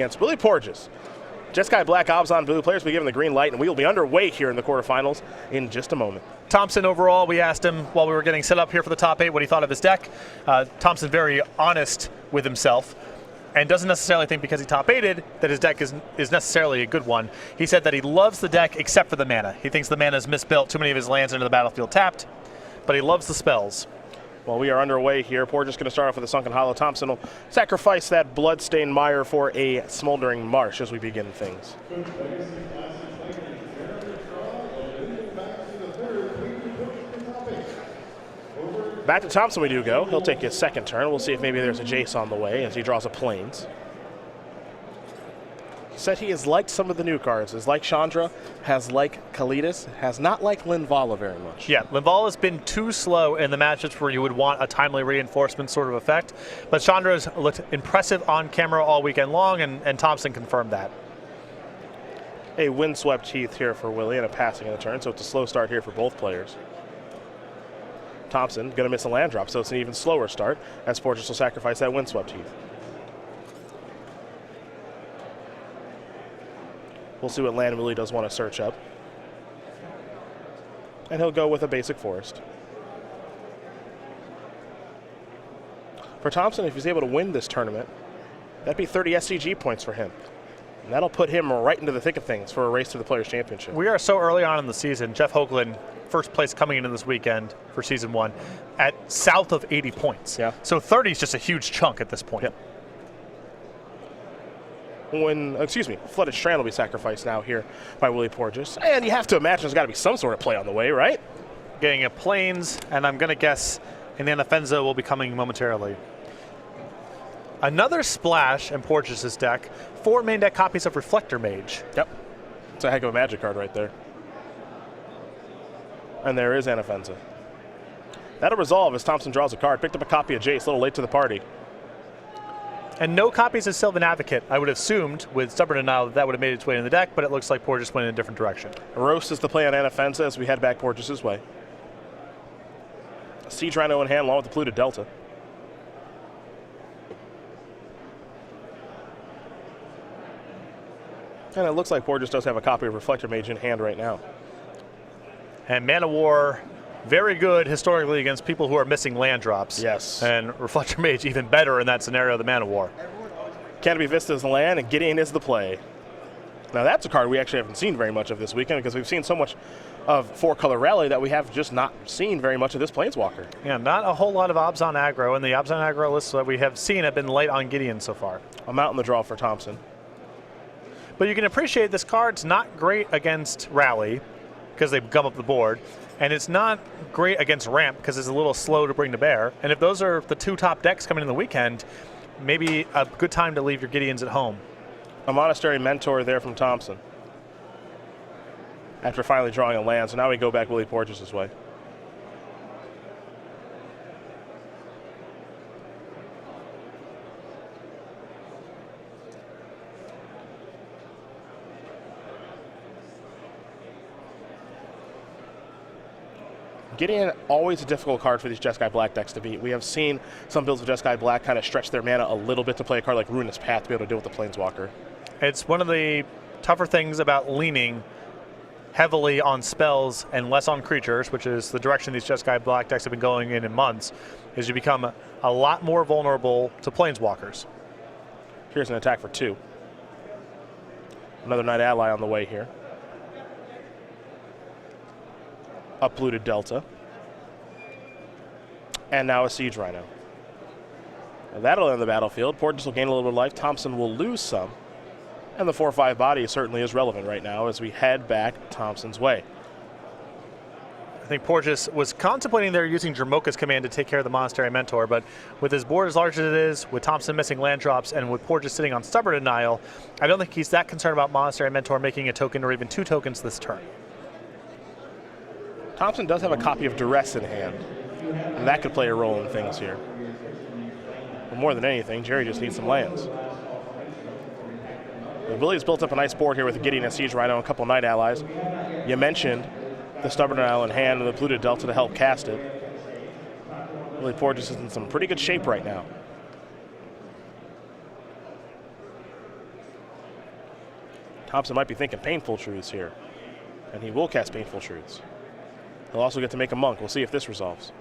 against Willie Porges. Jeskai Black Obzon Blue players will be given the green light, and we will be underway here in the quarterfinals in just a moment. Thompson overall, we asked him while we were getting set up here for the top 8 what he thought of his deck. Thompson very honest with himself and doesn't necessarily think because he top 8'd that his deck is necessarily a good one. He said that he loves the deck except for the mana. He thinks the mana is misbuilt, too many of his lands into the battlefield tapped, but he loves the spells. Well, we are underway here. Porges going to start off with a Sunken Hollow. Thompson will sacrifice that Bloodstained Mire for a Smoldering Marsh as we begin things. Back to Thompson we do go. He'll take his second turn. We'll see if maybe there's a Jace on the way as he draws a Plains. He said he has liked some of the new cards. Has liked Chandra, has liked Kalidas, has not liked Linvala very much. Yeah, Linvala's been too slow in the matchups where you would want a timely reinforcement sort of effect. But Chandra's looked impressive on camera all weekend long, and Thompson confirmed that. A Windswept Heath here for Willie and a passing in the turn, so it's a slow start here for both players. Thompson going to miss a land drop, so it's an even slower start as Porges will sacrifice that Windswept Heath. We'll see what land Willie does want to search up. And he'll go with a basic forest. For Thompson, if he's able to win this tournament, that'd be 30 SCG points for him. And that'll put him right into the thick of things for a race to the Players' Championship. We are so early on in the season. Jeff Hoagland, first place coming into this weekend for Season 1, at south of 80 points. Yeah. So 30 is just a huge chunk at this point. Yep. Flooded Strand will be sacrificed now here by Willie Porges. And you have to imagine there's got to be some sort of play on the way, right? Getting a Plains, and I'm going to guess an Anafenza will be coming momentarily. Another splash in Porges' deck, 4 main deck copies of Reflector Mage. Yep. It's a heck of a Magic card right there. And there is Anafenza. That'll resolve as Thompson draws a card. Picked up a copy of Jace, a little late to the party. And no copies of Sylvan Advocate. I would have assumed with Stubborn Denial that would have made its way in the deck, but it looks like Porges went in a different direction. Roast is the play on Anafenza as we head back Porges' way. Siege Rhino in hand along with the Polluted Delta. And it looks like Porges does have a copy of Reflector Mage in hand right now. And Mana War, very good historically against people who are missing land drops. Yes. And Reflector Mage even better in that scenario, the Mana War. Canopy Vista is the land, and Gideon is the play. Now that's a card we actually haven't seen very much of this weekend because we've seen so much of 4-color Rally that we have just not seen very much of this Planeswalker. Yeah, not a whole lot of Obzon aggro, and the Obzon aggro lists that we have seen have been light on Gideon so far. A Mountain the draw for Thompson. But you can appreciate this card's not great against Rally because they gum up the board. And it's not great against Ramp because it's a little slow to bring to bear. And if those are the 2 top decks coming in the weekend, maybe a good time to leave your Gideons at home. A Monastery Mentor there from Thompson. After finally drawing a land, so now we go back Willie Porges' way. Gideon, always a difficult card for these Jeskai Black decks to beat. We have seen some builds of Jeskai Black kind of stretch their mana a little bit to play a card like Ruinous Path to be able to deal with the Planeswalker. It's one of the tougher things about leaning heavily on spells and less on creatures, which is the direction these Jeskai Black decks have been going in months, is you become a lot more vulnerable to Planeswalkers. Here's an attack for 2. Another Knight Ally on the way here. Uprooted Delta. And now a Siege Rhino. Now that'll end the battlefield. Porges will gain a little bit of life. Thompson will lose some. And the 4/5 body certainly is relevant right now as we head back Thompson's way. I think Porges was contemplating there using Dramoka's command to take care of the Monastery Mentor, but with his board as large as it is, with Thompson missing land drops, and with Porges sitting on Stubborn Denial, I don't think he's that concerned about Monastery Mentor making a token or even 2 tokens this turn. Thompson does have a copy of Duress in hand, and that could play a role in things here. But more than anything, Gerry just needs some lands. But Willie's built up a nice board here with Gideon and Siege Rhino and a couple Knight Allies. You mentioned the Stubborn Denial in hand and the Polluted Delta to help cast it. Willie Porges is in some pretty good shape right now. Thompson might be thinking Painful Truths here, and he will cast Painful Truths. He'll also get to make a Monk. We'll see if this resolves.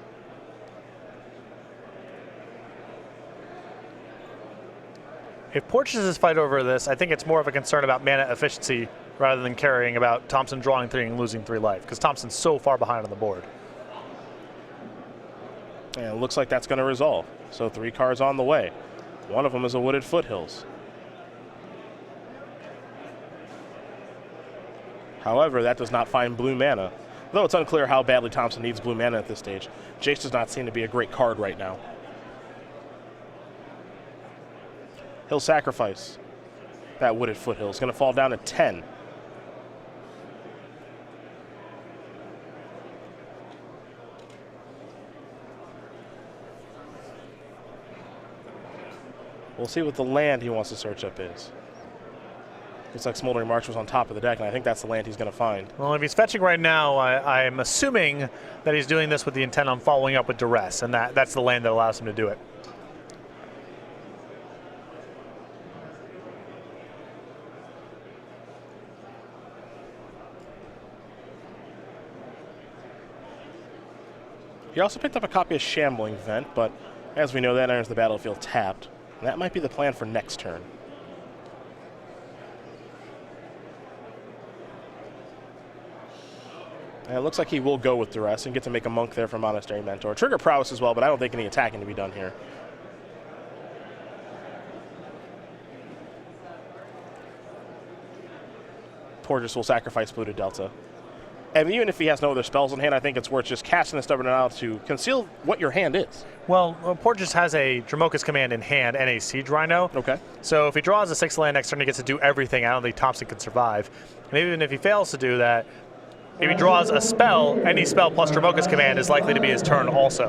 If Porges' fight over this, I think it's more of a concern about mana efficiency rather than caring about Thompson drawing 3 and losing 3 life, because Thompson's so far behind on the board. And it looks like that's going to resolve. So 3 cards on the way. One of them is a Wooded Foothills. However, that does not find blue mana, though it's unclear how badly Thompson needs blue mana at this stage. Jace does not seem to be a great card right now. He'll sacrifice that Wooded Foothills. Going to fall down to 10. We'll see what the land he wants to search up is. Looks like Smoldering March was on top of the deck, and I think that's the land he's going to find. Well, if he's fetching right now, I'm assuming that he's doing this with the intent on following up with Duress, and that's the land that allows him to do it. He also picked up a copy of Shambling Vent, but as we know, that enters the battlefield tapped. And that might be the plan for next turn. And it looks like he will go with Duress and get to make a Monk there for Monastery Mentor. Trigger Prowess as well, but I don't think any attacking to be done here. Porges will sacrifice Blue to Delta. And even if he has no other spells in hand, I think it's worth just casting the Stubborn Denial to conceal what your hand is. Well, Porges has a Dromoka's Command in hand and a Siege Rhino. Okay. So if he draws a 6 land next turn, he gets to do everything. I don't think Thompson can survive. And even if he fails to do that, if he draws a spell, any spell plus Dromoka's Command is likely to be his turn also.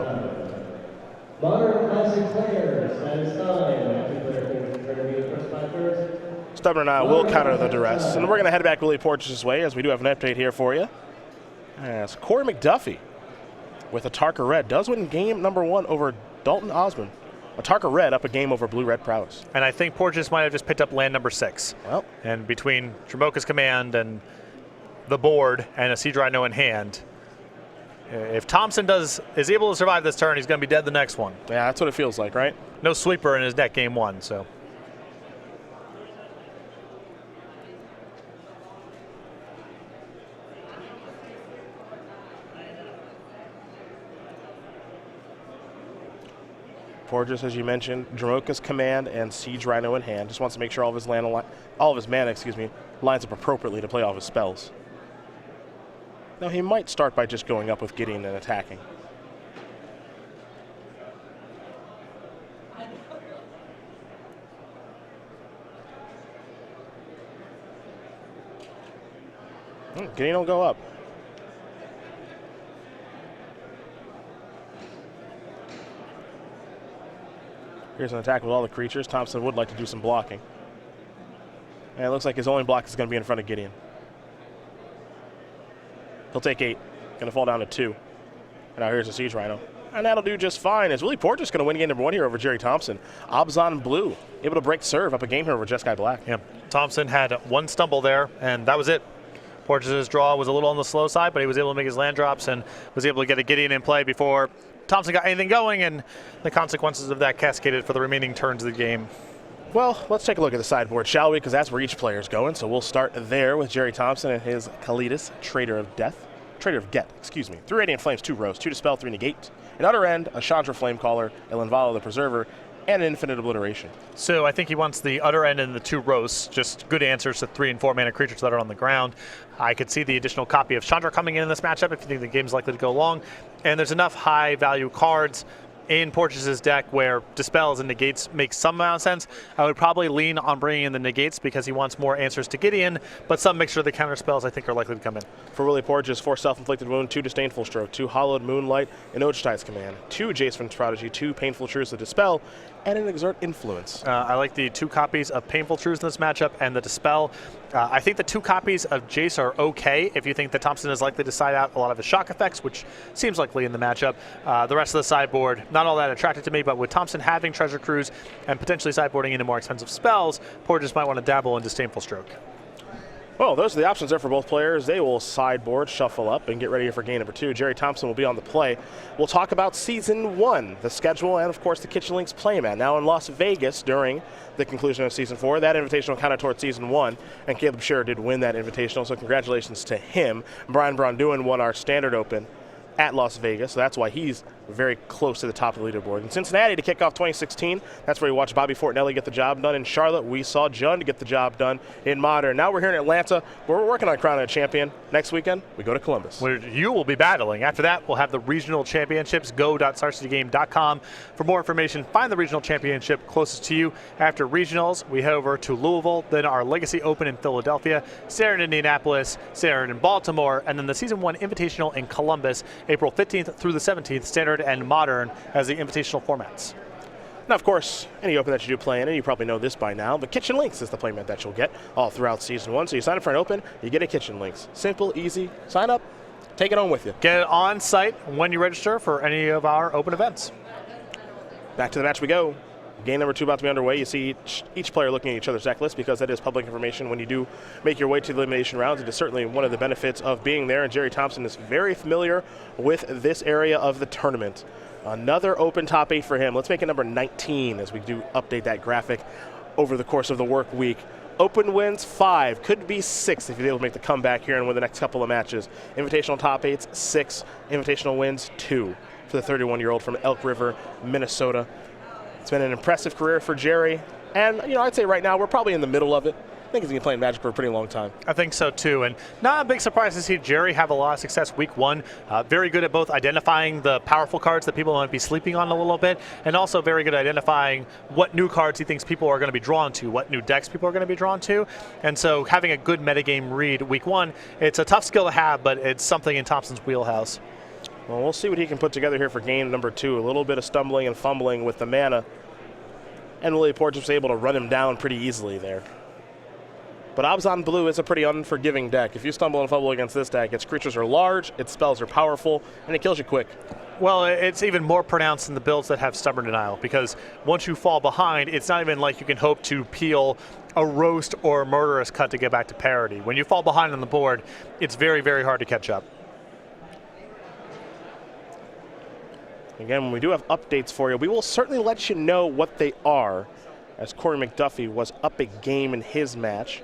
Modern Classic players, that is time. Active player can review the first 5 turns. Stubborn Denial will counter the Duress. And we're going to head back Willie Porges' way, as we do have an update here for you. As Corey McDuffie with a Tarka Red does win game number 1 over Dalton Osmond. A Tarka Red up a game over Blue-Red Prowess. And I think Porges might have just picked up land number 6. Well, and between Dromoka's Command and the board and a Siege Rhino in hand, if Thompson is able to survive this turn, he's going to be dead the next one. yeah, that's what it feels like, right? No sweeper in his deck game 1, so. Porges, as you mentioned, Dromoka's Command and Siege Rhino in hand. Just wants to make sure all of his mana, lines up appropriately to play all of his spells. Now he might start by just going up with Gideon and attacking. Gideon will go up. Here's an attack with all the creatures. Thompson would like to do some blocking. And it looks like his only block is going to be in front of Gideon. He'll take 8. Going to fall down to 2. And now here's a Siege Rhino. And that'll do just fine, as Willie Porges going to win game number 1 here over Gerry Thompson. Obzon Blue able to break serve up a game here over Jeskai Black. Yeah, Thompson had 1 stumble there, and that was it. Porges' draw was a little on the slow side, but he was able to make his land drops and was able to get a Gideon in play before Thompson got anything going, and the consequences of that cascaded for the remaining turns of the game. Well, let's take a look at the sideboard, shall we? Because that's where each player is going. So we'll start there with Gerry Thompson and his Kalidas, Trader of Get, 3 Radiant Flames, 2 Rose, 2 Dispel, 3 Negate. An other end, a Chandra Flamecaller, a Linvala the Preserver, and an Infinite Obliteration. So I think he wants the Utter End and the 2 Roasts, just good answers to 3 and 4 mana creatures that are on the ground. I could see the additional copy of Chandra coming in this matchup if you think the game's likely to go long. And there's enough high value cards in Porges' deck where Dispels and Negates make some amount of sense. I would probably lean on bringing in the Negates because he wants more answers to Gideon, but some mixture of the counter spells I think are likely to come in. For Willie Porges, 4 Self-Inflicted Wound, 2 Disdainful Stroke, 2 Hollowed Moonlight, an Ochthide's Command, 2 Jace's Prodigy, 2 Painful Truths to Dispel, and an Exert Influence. I like the 2 copies of Painful Truths in this matchup and the Dispel. I think the 2 copies of Jace are okay if you think that Thompson is likely to side out a lot of his shock effects, which seems likely in the matchup. The rest of the sideboard, not all that attracted to me, but with Thompson having Treasure Cruise and potentially sideboarding into more expensive spells, Porges might want to dabble in Disdainful Stroke. Well, those are the options there for both players. They will sideboard, shuffle up, and get ready for game number 2. Gerry Thompson will be on the play. We'll talk about Season 1, the schedule, and, of course, the Kitchen Links playmat. Now in Las Vegas during the conclusion of Season 4. That invitational counted towards Season 1, and Caleb Scherer did win that invitational, so congratulations to him. Brian Braun-Duin won our Standard Open at Las Vegas, so that's why he's very close to the top of the leaderboard. In Cincinnati to kick off 2016, that's where we watched Bobby Fortinelli get the job done. In Charlotte, we saw Jund get the job done in Modern. Now we're here in Atlanta, where we're working on crowning a champion. Next weekend, we go to Columbus, where you will be battling. After that, we'll have the regional championships. Go.starcitygame.com for more information. Find the regional championship closest to you. After regionals, we head over to Louisville, then our Legacy Open in Philadelphia, Sarah in Indianapolis, Sarah in Baltimore, and then the Season 1 Invitational in Columbus, April 15th through the 17th, Standard and Modern as the invitational formats. Now, of course, any Open that you do play in, and you probably know this by now, but Kitchen Links is the playmat that you'll get all throughout Season 1. So you sign up for an Open, you get a Kitchen Links. Simple, easy, sign up, take it on with you. Get it on site when you register for any of our Open events. Back to the match we go. Game number 2 about to be underway. You see each player looking at each other's deck list because that is public information when you do make your way to the elimination rounds. It is certainly one of the benefits of being there, and Gerry Thompson is very familiar with this area of the tournament. Another Open top 8 for him. Let's make it number 19 as we do update that graphic over the course of the work week. Open wins 5, could be 6 if you're able to make the comeback here and win the next couple of matches. Invitational top 8s, 6. Invitational wins 2 for the 31-year-old from Elk River, Minnesota. It's been an impressive career for Gerry, and I'd say right now we're probably in the middle of it. I think he's been playing Magic for a pretty long time. I think so too, and not a big surprise to see Gerry have a lot of success week 1. Very good at both identifying the powerful cards that people might be sleeping on a little bit, and also very good at identifying what new cards he thinks people are going to be drawn to, what new decks people are going to be drawn to. And so having a good metagame read week 1, it's a tough skill to have, but it's something in Thompson's wheelhouse. Well, we'll see what he can put together here for game number 2. A little bit of stumbling and fumbling with the mana, and Willie Porges was able to run him down pretty easily there. But Abzan Blue is a pretty unforgiving deck. If you stumble and fumble against this deck, its creatures are large, its spells are powerful, and it kills you quick. Well, it's even more pronounced in the builds that have Stubborn Denial, because once you fall behind, it's not even like you can hope to peel a roast or a murderous cut to get back to parity. When you fall behind on the board, it's very, very hard to catch up. Again, when we do have updates for you, we will certainly let you know what they are, as Corey McDuffie was up a game in his match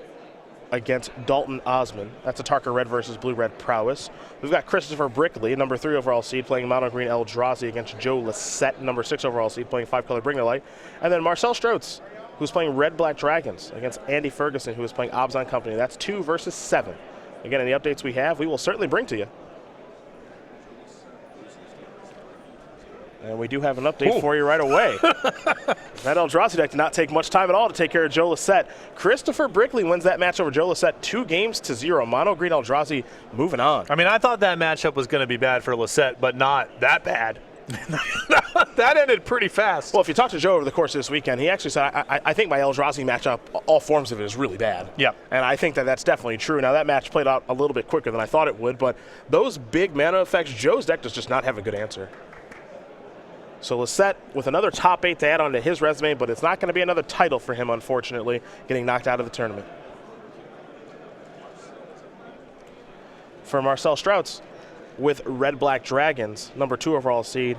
against Dalton Osman. That's a Tarka Red versus Blue-Red prowess. We've got Christopher Brickley, number 3 overall seed, playing Mono Green Eldrazi against Joe Lissette, number 6 overall seed, playing 5-color Bring the Light. And then Marcel Strotz, who's playing Red Black Dragons against Andy Ferguson, who is playing Abzan Company. That's 2 versus 7. Again, any updates we have, we will certainly bring to you. And we do have an update for you right away. That Eldrazi deck did not take much time at all to take care of Joe Lissette. Christopher Brickley wins that match over Joe Lissette 2-0. Mono Green Eldrazi moving on. I mean, I thought that matchup was going to be bad for Lissette, but not that bad. That ended pretty fast. Well, if you talk to Joe over the course of this weekend, he actually said, I think my Eldrazi matchup, all forms of it, is really bad. Yeah. And I think that that's definitely true. Now, that match played out a little bit quicker than I thought it would, but those big mana effects, Joe's deck does just not have a good answer. So Lissette with another top 8 to add on to his resume, but it's not going to be another title for him, unfortunately, getting knocked out of the tournament. For Marcel Strauss with Red Black Dragons, number 2 overall seed,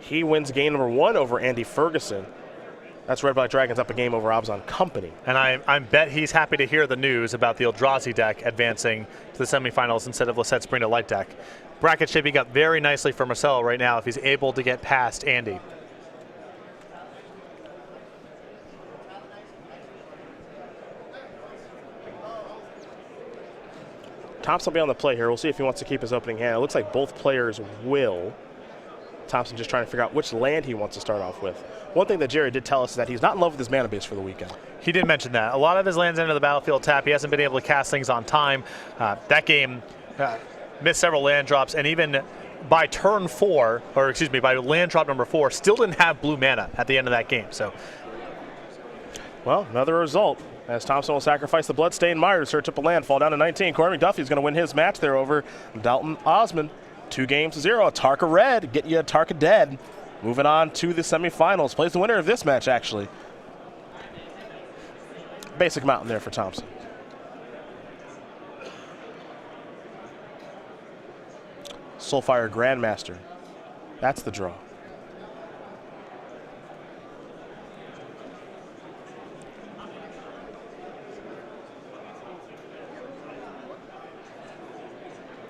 he wins game number 1 over Andy Ferguson. That's Red Black Dragons up a game over Abzan Company. And I bet he's happy to hear the news about the Eldrazi deck advancing to the semifinals instead of Lissette's Bring to Light deck. Bracket shaping up very nicely for Marcel right now if he's able to get past Andy. Thompson will be on the play here. We'll see if he wants to keep his opening hand. It looks like both players will. Thompson just trying to figure out which land he wants to start off with. One thing that Gerry did tell us is that he's not in love with his mana base for the weekend. He did mention that. A lot of his lands enter the battlefield tap. He hasn't been able to cast things on time. That game missed several land drops, and even by turn 4, or excuse me, by land drop number 4, still didn't have blue mana at the end of that game. So, well, another result as Thompson will sacrifice the Bloodstained Mire to search up a land, fall down to 19. Corey McDuffie is going to win his match there over Dalton Osman. 2-0. Tarka Red, get you a Tarka dead. Moving on to the semifinals. Plays the winner of this match, actually. Basic Mountain there for Thompson. Soulfire Grandmaster. That's the draw.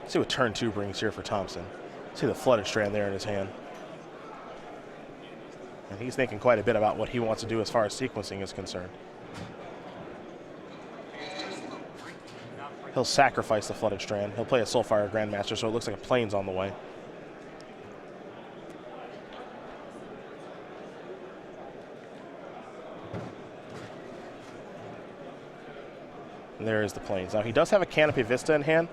Let's see what turn 2 brings here for Thompson. See the Flooded Strand there in his hand. And he's thinking quite a bit about what he wants to do as far as sequencing is concerned. He'll sacrifice the Flooded Strand. He'll play a Soulfire Grandmaster, so it looks like a Plains on the way. And there is the Plains. Now, he does have a Canopy Vista in hand.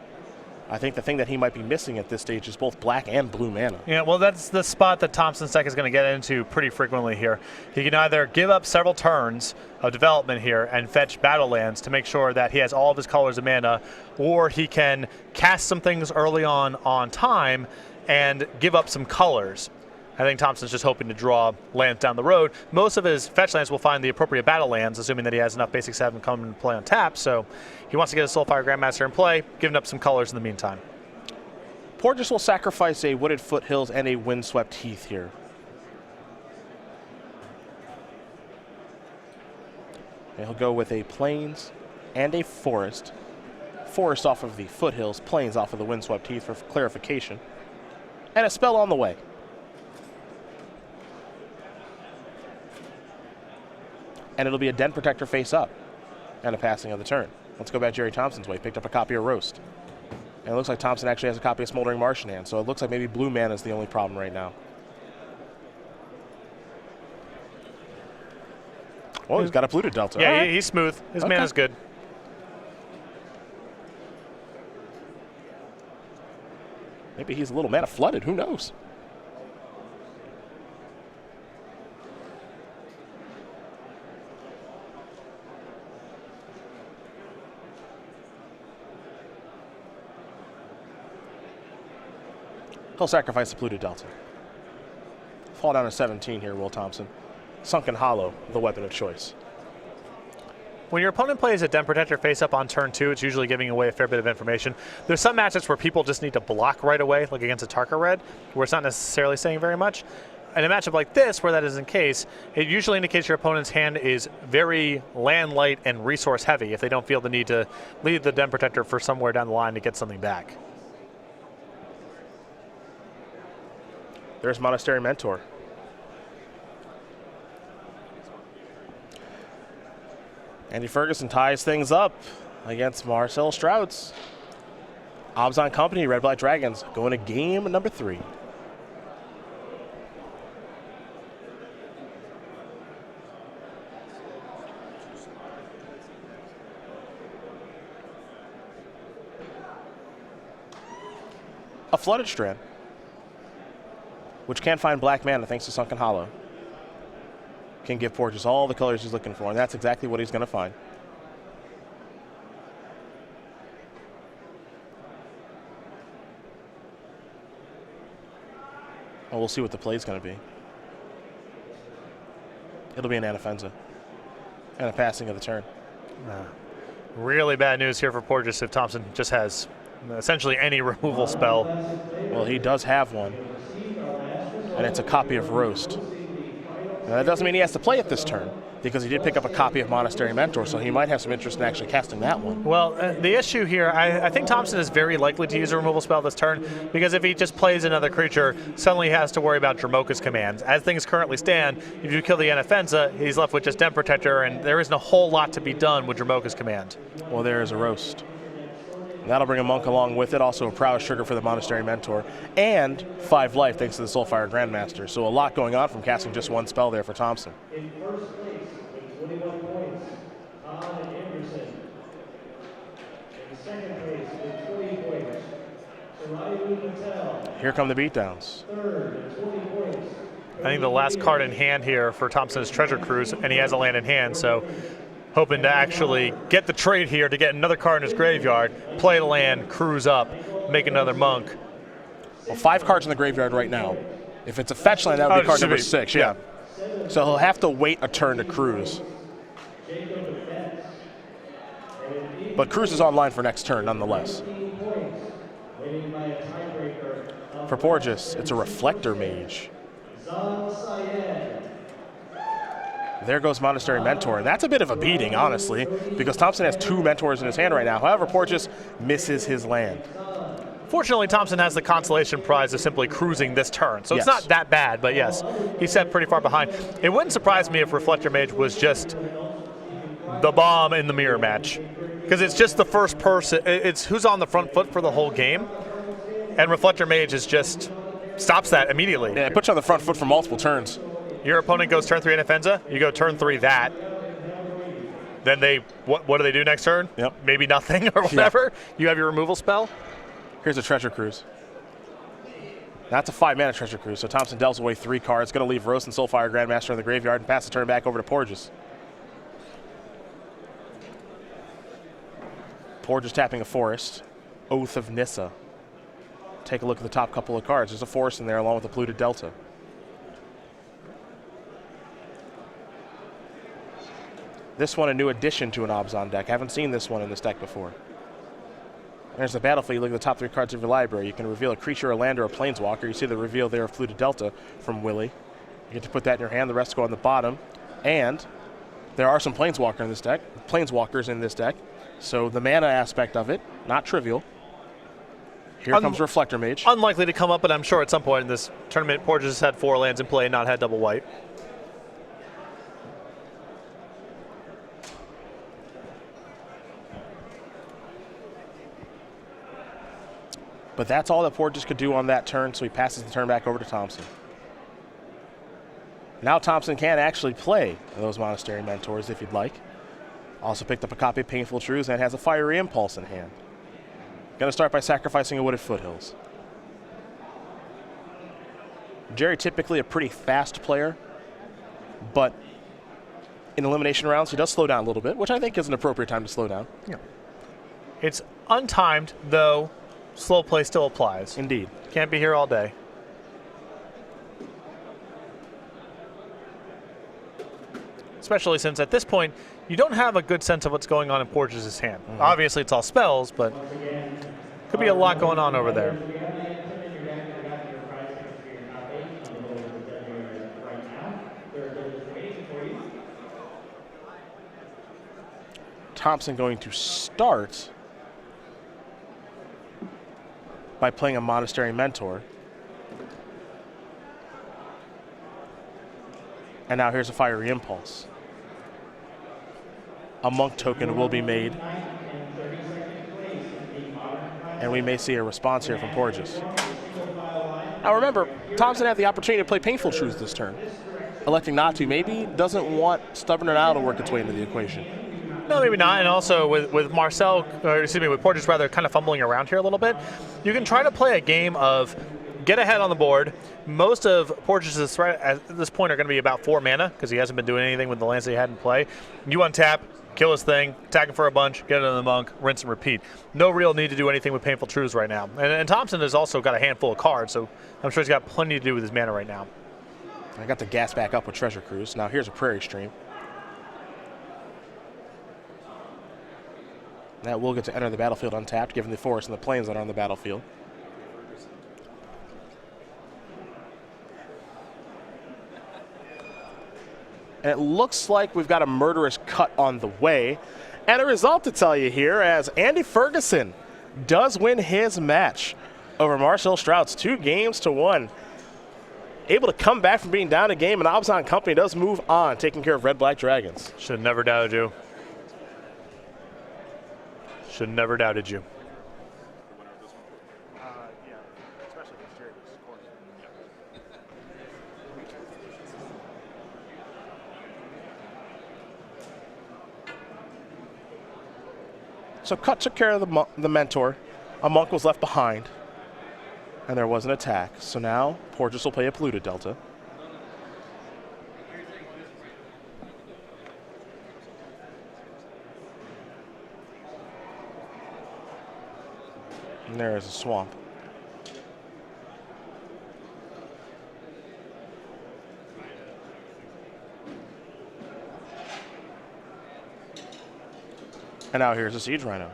I think the thing that he might be missing at this stage is both black and blue mana. Yeah, well, that's the spot that Thompson's deck is going to get into pretty frequently here. He can either give up several turns of development here and fetch battle lands to make sure that he has all of his colors of mana, or he can cast some things early on time and give up some colors. I think Thompson's just hoping to draw lands down the road. Most of his fetch lands will find the appropriate battle lands, assuming that he has enough basic 7 come into play on tap. So he wants to get a Soulfire Grandmaster in play, giving up some colors in the meantime. Porges will sacrifice a Wooded Foothills and a Windswept Heath here. And he'll go with a Plains and a Forest. Forest off of the Foothills, Plains off of the Windswept Heath for clarification. And a spell on the way. And it'll be a Den Protector face up and a passing of the turn. Let's go back Gerry Thompson's way. Picked up a copy of Roast. And it looks like Thompson actually has a copy of Smoldering Marsh in hand, so it looks like maybe blue mana is the only problem right now. Oh, he's got a Polluted Delta. Yeah, right. he's smooth. His mana's good. Maybe he's a little mana flooded. Who knows? He'll sacrifice the Polluted Delta. Fall down to 17 here, Will Thompson. Sunken Hollow, the weapon of choice. When your opponent plays a Den Protector face up on turn 2, it's usually giving away a fair bit of information. There's some matchups where people just need to block right away, like against a Tarka Red, where it's not necessarily saying very much. In a matchup like this, where that isn't the case, it usually indicates your opponent's hand is very land light and resource heavy if they don't feel the need to leave the Den Protector for somewhere down the line to get something back. There's Monastery Mentor. Andy Ferguson ties things up against Marcel Strouts. Obzon Company, Red Black Dragons, going to game number 3. A Flooded Strand, which can't find black mana thanks to Sunken Hollow, can give Porges all the colors he's looking for, and that's exactly what he's going to find. Well, we'll see what the play is going to be. It'll be an Anafenza and a passing of the turn. Really bad news here for Porges if Thompson just has essentially any removal spell. Well, he does have one, and it's a copy of Roast. Now, that doesn't mean he has to play it this turn, because he did pick up a copy of Monastery Mentor, so he might have some interest in actually casting that one. Well, the issue here, I think Thompson is very likely to use a removal spell this turn, because if he just plays another creature, suddenly he has to worry about Dromoka's commands. As things currently stand, if you kill the Anafenza, he's left with just Den Protector, and there isn't a whole lot to be done with Dromoka's command. Well, there is a Roast. That'll bring a Monk along with it, also a Prowess trigger for the Monastery Mentor, and 5 life thanks to the Soulfire Grandmaster. So a lot going on from casting just one spell there for Thompson. In first place with 21 points, Todd Anderson. In second place with 20 points, Sarayu Patel. Here come the beatdowns. Third with 20 points. I think the last card in hand here for Thompson is Treasure Cruise, and he has a land in hand, so hoping to actually get the trade here to get another card in his graveyard, play the land, cruise up, make another Monk. Well, 5 cards in the graveyard right now. If it's a fetch land, that would be card number 6, yeah. So he'll have to wait a turn to cruise. But cruise is online for next turn nonetheless. Winning by a tiebreaker. For Porges, it's a Reflector Mage. There goes Monastery Mentor. And that's a bit of a beating, honestly, because Thompson has 2 Mentors in his hand right now. However, Porges misses his land. Fortunately, Thompson has the consolation prize of simply cruising this turn, so Yes. it's not that bad, but yes, he's set pretty far behind. It wouldn't surprise me if Reflector Mage was just the bomb in the mirror match, because it's just the first person, it's who's on the front foot for the whole game, and Reflector Mage is just stops that immediately. Yeah, it puts you on the front foot for multiple turns. Your opponent goes turn 3 Anafenza, you go turn 3 that. Then they, what do they do next turn? Yep. Maybe nothing or whatever. Yeah. You have your removal spell. Here's a Treasure Cruise. That's a 5-mana Treasure Cruise, so Thompson delves away 3 cards. Going to leave Roast and Soulfire Grandmaster in the graveyard and pass the turn back over to Porges. Porges tapping a forest. Oath of Nissa. Take a look at the top couple of cards. There's a forest in there along with the Polluted Delta. This one a new addition to an Obzon deck. I haven't seen this one in this deck before. There's the battlefield. You look at the top 3 cards of your library. You can reveal a creature, a land, or a planeswalker. You see the reveal there of Polluted Delta from Willie. You get to put that in your hand. The rest go on the bottom. And there are some planeswalkers in this deck. So the mana aspect of it, not trivial. Here comes Reflector Mage. Unlikely to come up, but I'm sure at some point in this tournament, Porges has had 4 lands in play, not had double white. But that's all that Porges could do on that turn, so he passes the turn back over to Thompson. Now Thompson can actually play those Monastery Mentors if you'd like. Also picked up a copy of Painful Truths and has a Fiery Impulse in hand. Going to start by sacrificing a Wooded Foothills. Gerry typically a pretty fast player, but in elimination rounds he does slow down a little bit, which I think is an appropriate time to slow down. Yeah. It's untimed, though slow play still applies. Indeed. Can't be here all day. Especially since at this point, you don't have a good sense of what's going on in Porges' hand. Mm-hmm. Obviously, it's all spells, but could be a lot going on over there. Thompson going to start by playing a Monastery Mentor. And now here's a Fiery Impulse. A Monk token will be made. And we may see a response here from Porges. Now remember, Thompson had the opportunity to play Painful Truths this turn. Electing not to, maybe doesn't want Stubborn Denial to work its way into the equation. No, maybe not. And also with with Porges rather kind of fumbling around here a little bit, you can try to play a game of get ahead on the board. Most of Porges' threat at this point are going to be about 4 mana because he hasn't been doing anything with the lands that he had in play. You untap, kill his thing, attack him for a bunch, get it on the Monk, rinse and repeat. No real need to do anything with Painful Truths right now. And Thompson has also got a handful of cards, so I'm sure he's got plenty to do with his mana right now. I got the gas back up with Treasure Cruise. Now here's a Prairie Stream. That will get to enter the battlefield untapped, given the forest and the plains that are on the battlefield. And it looks like we've got a murderous cut on the way. And a result to tell you here, as Andy Ferguson does win his match over Marcel Strauss, 2-1. Able to come back from being down a game, and Obzon Company does move on, taking care of Red Black Dragons. Should have never doubted you. Should have never doubted you. Yeah, especially against Gerry, of course. So Cut took care of the Mentor. A Monk was left behind, and there was an attack. So now Porges will play a Polluted Delta. And there is a Swamp. And now here's a Siege Rhino.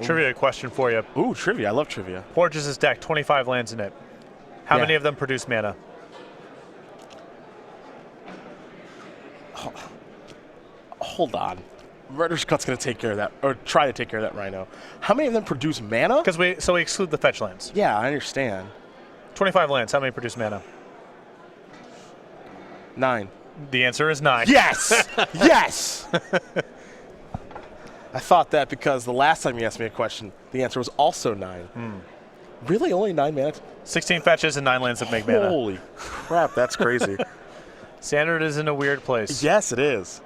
Trivia question for you. Ooh, trivia. I love trivia. Porges' deck, 25 lands in it. How Yeah. many of them produce mana? Hold on. Murderous Cut's going to take care of that, or try to take care of that Rhino. How many of them produce mana? Because we exclude the fetch lands. Yeah, I understand. 25 lands. How many produce mana? 9. The answer is 9. Yes! Yes! I thought that because the last time you asked me a question, the answer was also 9. Really? Only 9 mana? 16 fetches and 9 lands that make mana. Holy crap, that's crazy. Standard is in a weird place. Yes, it is.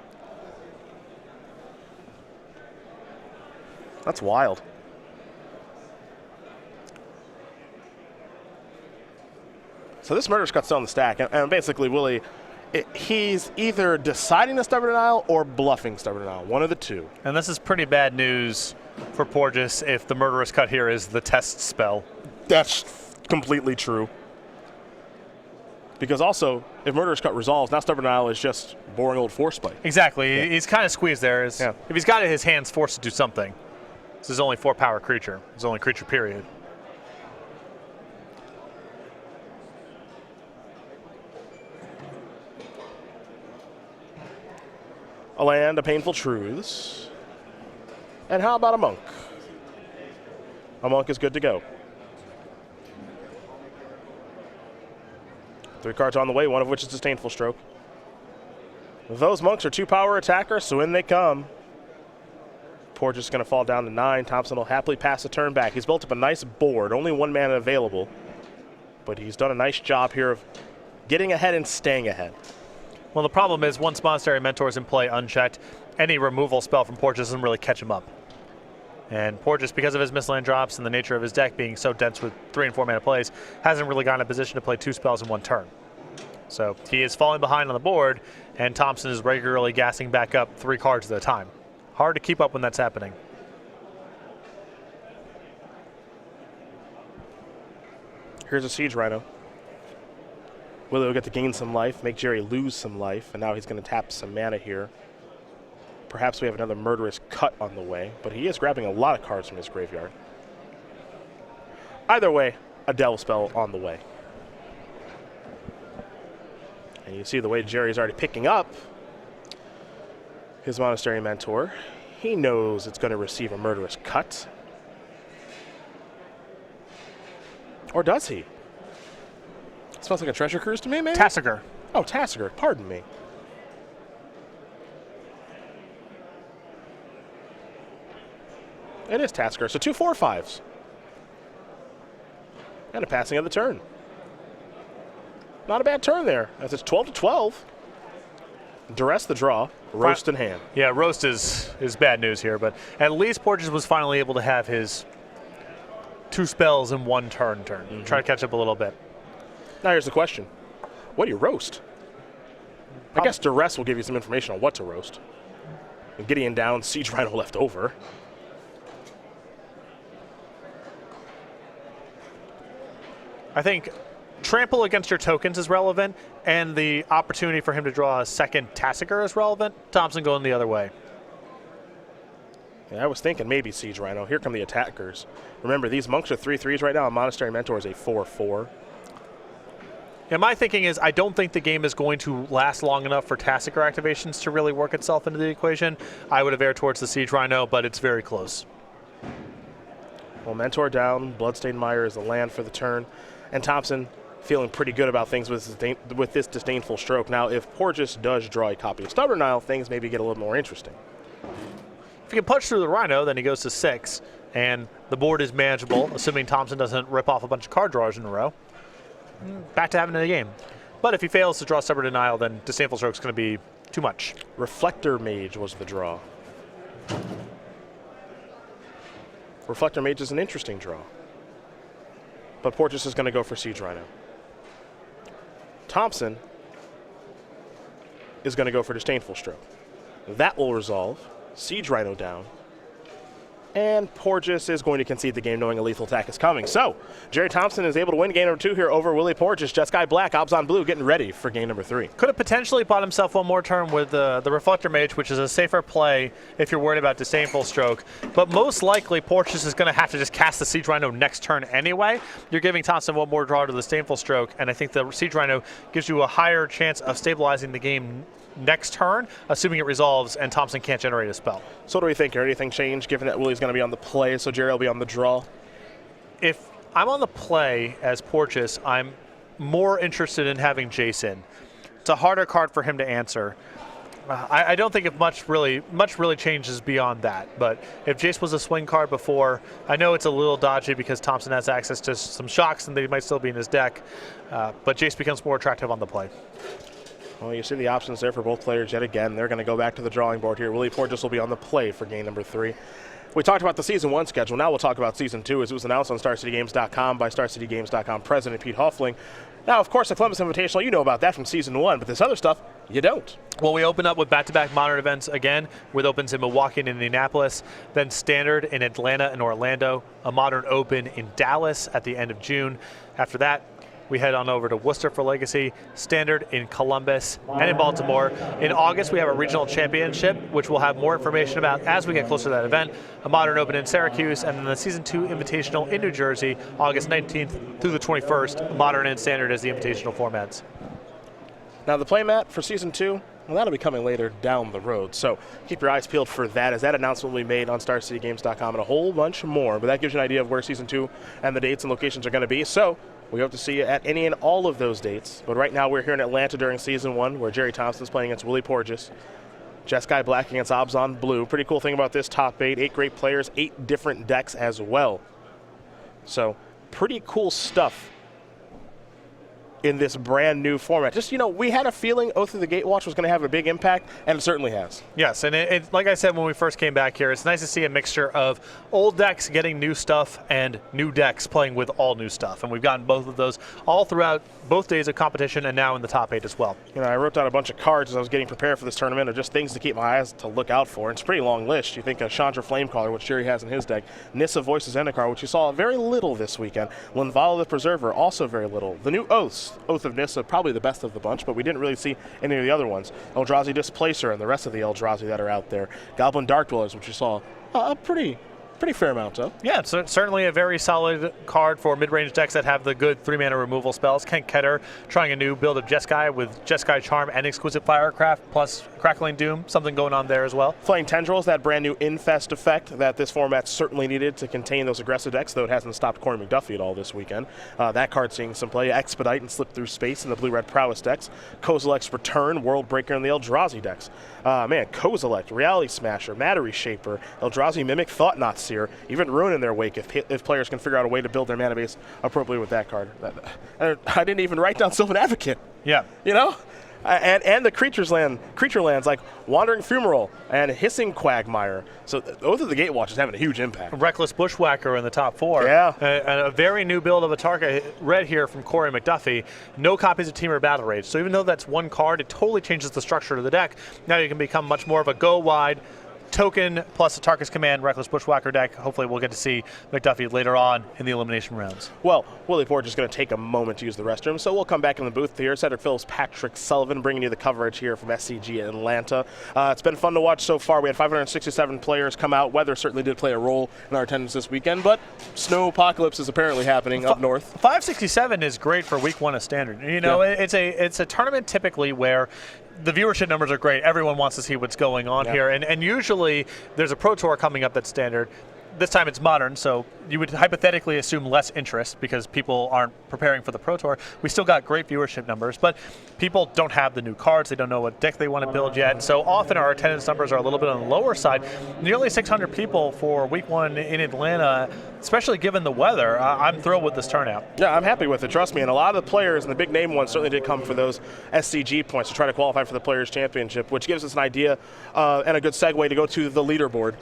That's wild. So this Murderous Cut's still on the stack, and basically Willie, he's either deciding to Stubborn Denial or bluffing Stubborn Denial, one of the two. And this is pretty bad news for Porges if the Murderous Cut here is the test spell. That's completely true. Because also, if Murderous Cut resolves, now Stubborn Denial is just boring old force play. Exactly. Yeah. He's kind of squeezed there. Yeah. If he's got it, his hand's forced to do something. This is only 4-power creature. It's only creature, period. A land of painful truths. And how about a monk? A monk is good to go. 3 cards on the way, one of which is Disdainful Stroke. Those monks are 2-power attackers, so in they come. Porges is going to fall down to 9. Thompson will happily pass the turn back. He's built up a nice board, only 1 mana available. But he's done a nice job here of getting ahead and staying ahead. Well, the problem is once Monastery Mentor is in play unchecked, any removal spell from Porges doesn't really catch him up. And Porges, because of his misland drops and the nature of his deck being so dense with 3 and 4 mana plays, hasn't really gotten in a position to play 2 spells in 1 turn. So he is falling behind on the board, and Thompson is regularly gassing back up 3 cards at a time. Hard to keep up when that's happening. Here's a Siege Rhino. Willie will get to gain some life, make Gerry lose some life, and now he's going to tap some mana here. Perhaps we have another Murderous Cut on the way, but he is grabbing a lot of cards from his graveyard. Either way, a Delve spell on the way. And you see the way Gerry's already picking up his Monastery Mentor. He knows it's going to receive a Murderous Cut. Or does he? It smells like a Treasure Cruise to me, maybe? Tassiger. Oh, Tassiger, pardon me. It is Tasker, so 2 4/5s. And a passing of the turn. Not a bad turn there, as it's 12-12. Duress the draw, roast in hand. Yeah, roast is bad news here, but at least Porges was finally able to have his 2 spells in 1 turn. Try to catch up a little bit. Now here's the question. What do you roast? I guess Duress will give you some information on what to roast. And Gideon down, Siege Rhino left over. I think trample against your tokens is relevant, and the opportunity for him to draw a second Tassiger is relevant. Thompson going the other way. Yeah, I was thinking maybe Siege Rhino. Here come the attackers. Remember, these monks are 3/3s right now, and Monastery Mentor is a 4/4. Yeah, my thinking is I don't think the game is going to last long enough for Tassiger activations to really work itself into the equation. I would have erred towards the Siege Rhino, but it's very close. Well, Mentor down, Bloodstained Mire is the land for the turn, and Thompson feeling pretty good about things with this Disdainful Stroke. Now, if Porges does draw a copy of Stubborn Denial, things maybe get a little more interesting. If he can punch through the Rhino, then he goes to 6, and the board is manageable, assuming Thompson doesn't rip off a bunch of card drawers in a row. Back to having the game. But if he fails to draw Stubborn Denial, then Disdainful Stroke is going to be too much. Reflector Mage was the draw. Reflector Mage is an interesting draw. But Porges is going to go for Siege Rhino. Thompson is going to go for Disdainful Stroke. That will resolve. Siege Rhino down. And Porges is going to concede the game knowing a lethal attack is coming. So, Gerry Thompson is able to win game number 2 here over Willie Porges. Jeskai Black, Obs on Blue, getting ready for game number 3. Could have potentially bought himself one more turn with the Reflector Mage, which is a safer play if you're worried about Disdainful Stroke. But most likely, Porges is going to have to just cast the Siege Rhino next turn anyway. You're giving Thompson one more draw to the Disdainful Stroke, and I think the Siege Rhino gives you a higher chance of stabilizing the game next turn, assuming it resolves and Thompson can't generate a spell. So what do we think? Or anything change given that Willie's going to be on the play, so Gerry will be on the draw? If I'm on the play as Porges, I'm more interested in having Jason. It's a harder card for him to answer. I don't think if much really changes beyond that. But if Jace was a swing card before, I know it's a little dodgy because Thompson has access to some shocks and they might still be in his deck. But Jace becomes more attractive on the play. Well, you see the options there for both players yet again. They're going to go back to the drawing board here. Willie Porges will be on the play for game number 3. We talked about the Season 1 schedule. Now we'll talk about Season 2 as it was announced on StarCityGames.com by StarCityGames.com President Pete Hoffling. Now, of course, the Columbus Invitational, you know about that from Season 1, but this other stuff, you don't. Well, we open up with back-to-back Modern events again, with opens in Milwaukee and Indianapolis, then Standard in Atlanta and Orlando, a Modern Open in Dallas at the end of June. After that, we head on over to Worcester for Legacy, Standard in Columbus, and in Baltimore. In August, we have a regional championship, which we'll have more information about as we get closer to that event, a Modern Open in Syracuse, and then the Season 2 Invitational in New Jersey, August 19th through the 21st, Modern and Standard as the Invitational formats. Now, the playmat for Season 2, well, that'll be coming later down the road. So keep your eyes peeled for that, as that announcement will be made on StarCityGames.com and a whole bunch more. But that gives you an idea of where Season 2 and the dates and locations are going to be. So we hope to see you at any and all of those dates. But right now we're here in Atlanta during Season 1, where Gerry Thompson's playing against Willie Porges. Jeskai Black against Obs on Blue. Pretty cool thing about this top 8. 8 great players, 8 different decks as well. So pretty cool stuff in this brand new format. Just, we had a feeling Oath of the Gatewatch was going to have a big impact, and it certainly has. Yes, and it, like I said when we first came back here, it's nice to see a mixture of old decks getting new stuff and new decks playing with all new stuff. And we've gotten both of those all throughout both days of competition and now in the top 8 as well. I wrote down a bunch of cards as I was getting prepared for this tournament of just things to keep my eyes to look out for. It's a pretty long list. You think of Chandra Flamecaller, which Gerry has in his deck, Nissa Voices Endicott, which you saw very little this weekend, Linvala the Preserver, also very little. The new Oaths, Oath of Nissa, probably the best of the bunch, but we didn't really see any of the other ones. Eldrazi Displacer and the rest of the Eldrazi that are out there. Goblin Dark Dwellers, which you saw a pretty fair amount of. Yeah, it's certainly a very solid card for mid-range decks that have the good 3-mana removal spells. Kent Ketter trying a new build of Jeskai with Jeskai Charm and Exquisite Firecraft plus Crackling Doom, something going on there as well. Flaying Tendrils, that brand new Infest effect that this format certainly needed to contain those aggressive decks, though it hasn't stopped Corey McDuffie at all this weekend. That card seeing some play. Expedite and Slip Through Space in the Blue-Red Prowess decks. Kozilek's Return, World Breaker in the Eldrazi decks. Kozilek, Reality Smasher, Matter Shaper, Eldrazi Mimic, Thought-Knot Seer, even Ruin in their wake if players can figure out a way to build their mana base appropriately with that card. I didn't even write down Sylvan Advocate. Yeah. And the creature lands like Wandering Fumarole and Hissing Quagmire. So Oath of the Gatewatch is having a huge impact. Reckless Bushwhacker in the top 4. Yeah. A very new build of a target red here from Corey McDuffie. No copies of Temur Battle Rage. So even though that's one card, it totally changes the structure of the deck. Now you can become much more of a go wide token plus a Tarkus Command Reckless Bushwhacker deck. Hopefully we'll get to see McDuffie later on in the elimination rounds. Well, Willie Porges is going to take a moment to use the restroom, so we'll come back in the booth here. Cedric Phillips, Patrick Sullivan bringing you the coverage here from SCG Atlanta. It's been fun to watch so far. We had 567 players come out. Weather certainly did play a role in our attendance this weekend, but snow apocalypse is apparently happening up north. 567 is great for week 1 of Standard. It's a tournament typically where the viewership numbers are great. Everyone wants to see what's going on here. And usually there's a Pro Tour coming up that's Standard. This time it's Modern, so you would hypothetically assume less interest because people aren't preparing for the Pro Tour. We still got great viewership numbers, but people don't have the new cards. They don't know what deck they want to build yet. And so often our attendance numbers are a little bit on the lower side. Nearly 600 people for week 1 in Atlanta, especially given the weather. I'm thrilled with this turnout. Yeah, I'm happy with it. Trust me. And a lot of the players and the big name ones certainly did come for those SCG points to try to qualify for the Players' Championship, which gives us an idea and a good segue to go to the leaderboard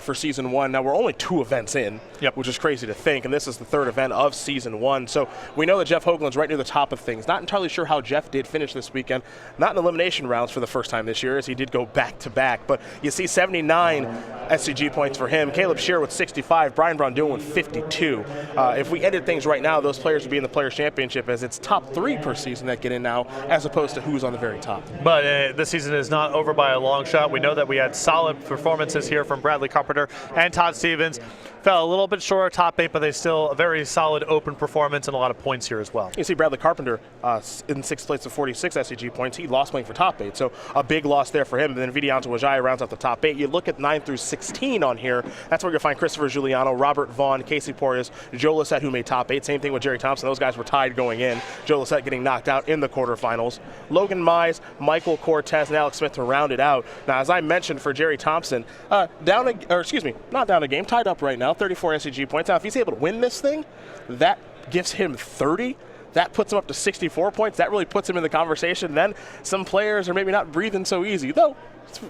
for Season 1. Now, we're only only 2 events in, Yep. which is crazy to think, and this is the 3rd event of Season 1. So we know that Jeff Hoagland's right near the top of things. Not entirely sure how Jeff did finish this weekend. Not in elimination rounds for the first time this year, as he did go back-to-back. But you see 79 SCG points for him. Caleb Shearer with 65. Brian Braun doing with 52. If we ended things right now, those players would be in the Players' Championship, as it's top 3 per season that get in now, as opposed to who's on the very top. But this season is not over by a long shot. We know that we had solid performances here from Bradley Carpenter and Todd Stevens. Fell a little bit short of top 8, but they still a very solid open performance and a lot of points here as well. You see Bradley Carpenter in 6th place with 46 SCG points. He lost playing for top 8, so a big loss there for him. And then Vidianto Wajaya rounds out the top 8. You look at 9 through 16 on here. That's where you'll find Christopher Giuliano, Robert Vaughn, Casey Porges, Joe Lissette, who made top 8. Same thing with Gerry Thompson. Those guys were tied going in. Joe Lissette getting knocked out in the quarterfinals. Logan Mize, Michael Cortez, and Alex Smith to round it out. Now, as I mentioned for Gerry Thompson, not down a game, tied up right now, 34 SCG points. Now, if he's able to win this thing, that gives him 30. That puts him up to 64 points. That really puts him in the conversation. Then some players are maybe not breathing so easy. Though,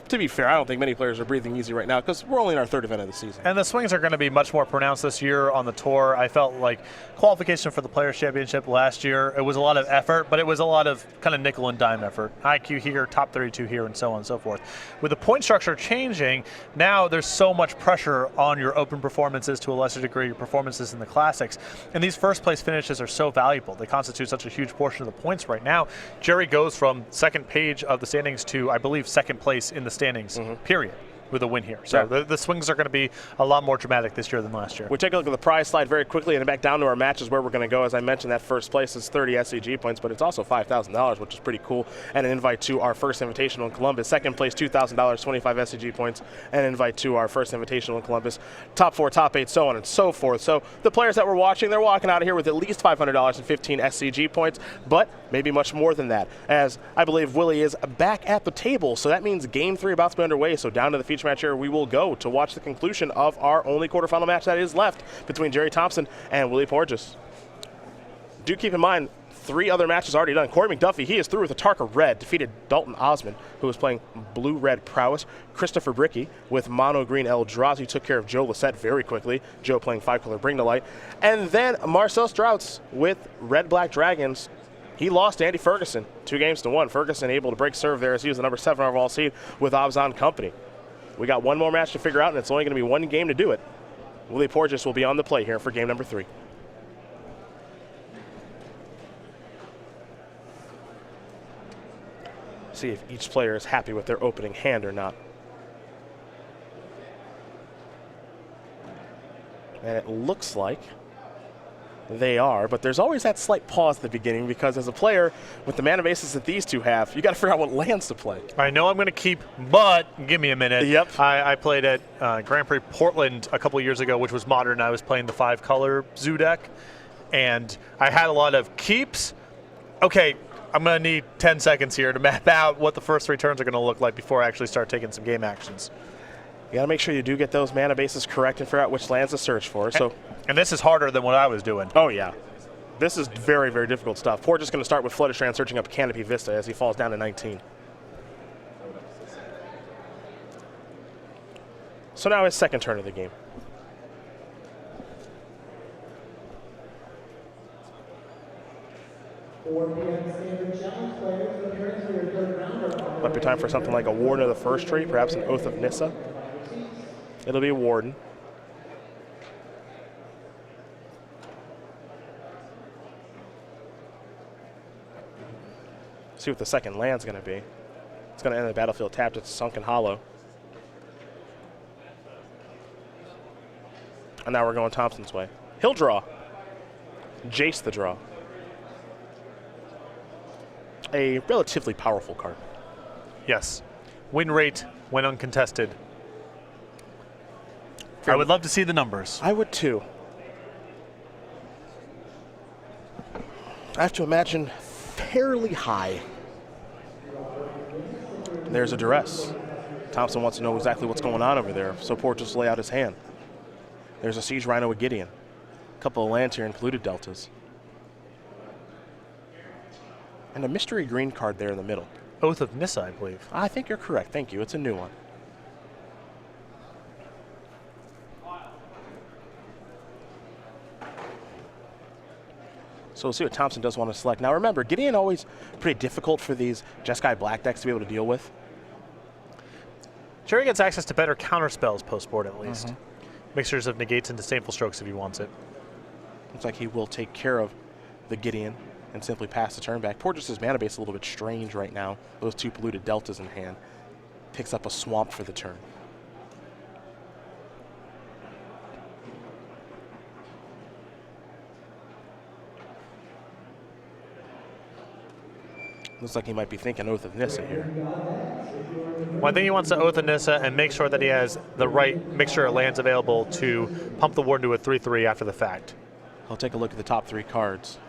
to be fair, I don't think many players are breathing easy right now because we're only in our 3rd event of the season. And the swings are going to be much more pronounced this year on the tour. I felt like qualification for the Players' Championship last year, it was a lot of effort, but it was a lot of kind of nickel and dime effort. IQ here, top 32 here, and so on and so forth. With the point structure changing, now there's so much pressure on your open performances, to a lesser degree your performances in the Classics. And these first place finishes are so valuable. They constitute such a huge portion of the points right now. Gerry goes from 2nd page of the standings to, I believe, 2nd place in the standings, period, with a win here. So the swings are going to be a lot more dramatic this year than last year. We take a look at the prize slide very quickly and back down to our matches where we're going to go. As I mentioned, that first place is 30 SCG points, but it's also $5,000, which is pretty cool, and an invite to our first Invitational in Columbus. 2nd place, $2,000, 25 SCG points, and an invite to our first Invitational in Columbus. Top 4, top 8, so on and so forth. So the players that we're watching, they're walking out of here with at least $500 and 15 SCG points, but maybe much more than that, as I believe Willie is back at the table. So that means Game 3 about to be underway. So down to the feature match here we will go to watch the conclusion of our only quarterfinal match that is left between Gerry Thompson and Willie Porges. Do keep in mind, 3 other matches already done. Corey McDuffie, he is through with a Tarka Red, defeated Dalton Osmond, who was playing Blue-Red Prowess. Christopher Bricky with Mono Green Eldrazi took care of Joe Lissette very quickly. Joe playing 5-color Bring to Light. And then Marcel Strouts with Red-Black Dragons. He lost to Andy Ferguson 2-1. Ferguson able to break serve there as he was the number 7 overall seed with Obzon Company. We got one more match to figure out, and it's only going to be 1 game to do it. Willie Porges will be on the play here for game number 3. See if each player is happy with their opening hand or not. And it looks like they are, but there's always that slight pause at the beginning because as a player with the mana bases that these two have, you got to figure out what lands to play. I know I'm going to keep, but give me a minute. Yep. I played at Grand Prix Portland a couple of years ago, which was modern. I was playing the 5-color zoo deck, and I had a lot of keeps. Okay, I'm going to need 10 seconds here to map out what the first 3 turns are going to look like before I actually start taking some game actions. You got to make sure you do get those mana bases correct and figure out which lands to search for. And this is harder than what I was doing. Oh, yeah. This is very, very difficult stuff. Porges is going to start with Flooded Strand searching up Canopy Vista as he falls down to 19. So now his second turn of the game. Might be time for something like a Warden of the First Tree, perhaps an Oath of Nissa. It'll be a Warden. See what the second land's going to be. It's going to end the battlefield tapped. It's Sunken Hollow. And now we're going Thompson's way. He'll draw. Jace the draw. A relatively powerful card. Yes. Win rate when uncontested. I would love to see the numbers. I would too. I have to imagine fairly high. There's a duress. Thompson wants to know exactly what's going on over there, so Porges lay out his hand. There's a Siege Rhino with Gideon. A couple of lands here in polluted deltas. And a mystery green card there in the middle. Oath of Nissa, I believe. I think you're correct. Thank you. It's a new one. So we'll see what Thompson does want to select. Now remember, Gideon always pretty difficult for these Jeskai Black decks to be able to deal with. Gerry gets access to better counter spells post-board at least. Mixtures of negates and disdainful strokes if he wants it. Looks like he will take care of the Gideon and simply pass the turn back. Porges' mana base is a little bit strange right now. Those 2 polluted deltas in hand. Picks up a swamp for the turn. Looks like he might be thinking Oath of Nissa here. Well, I think he wants to Oath of Nissa and make sure that he has the right mixture of lands available to pump the Warden to a 3/3 after the fact. I'll take a look at the top 3 cards.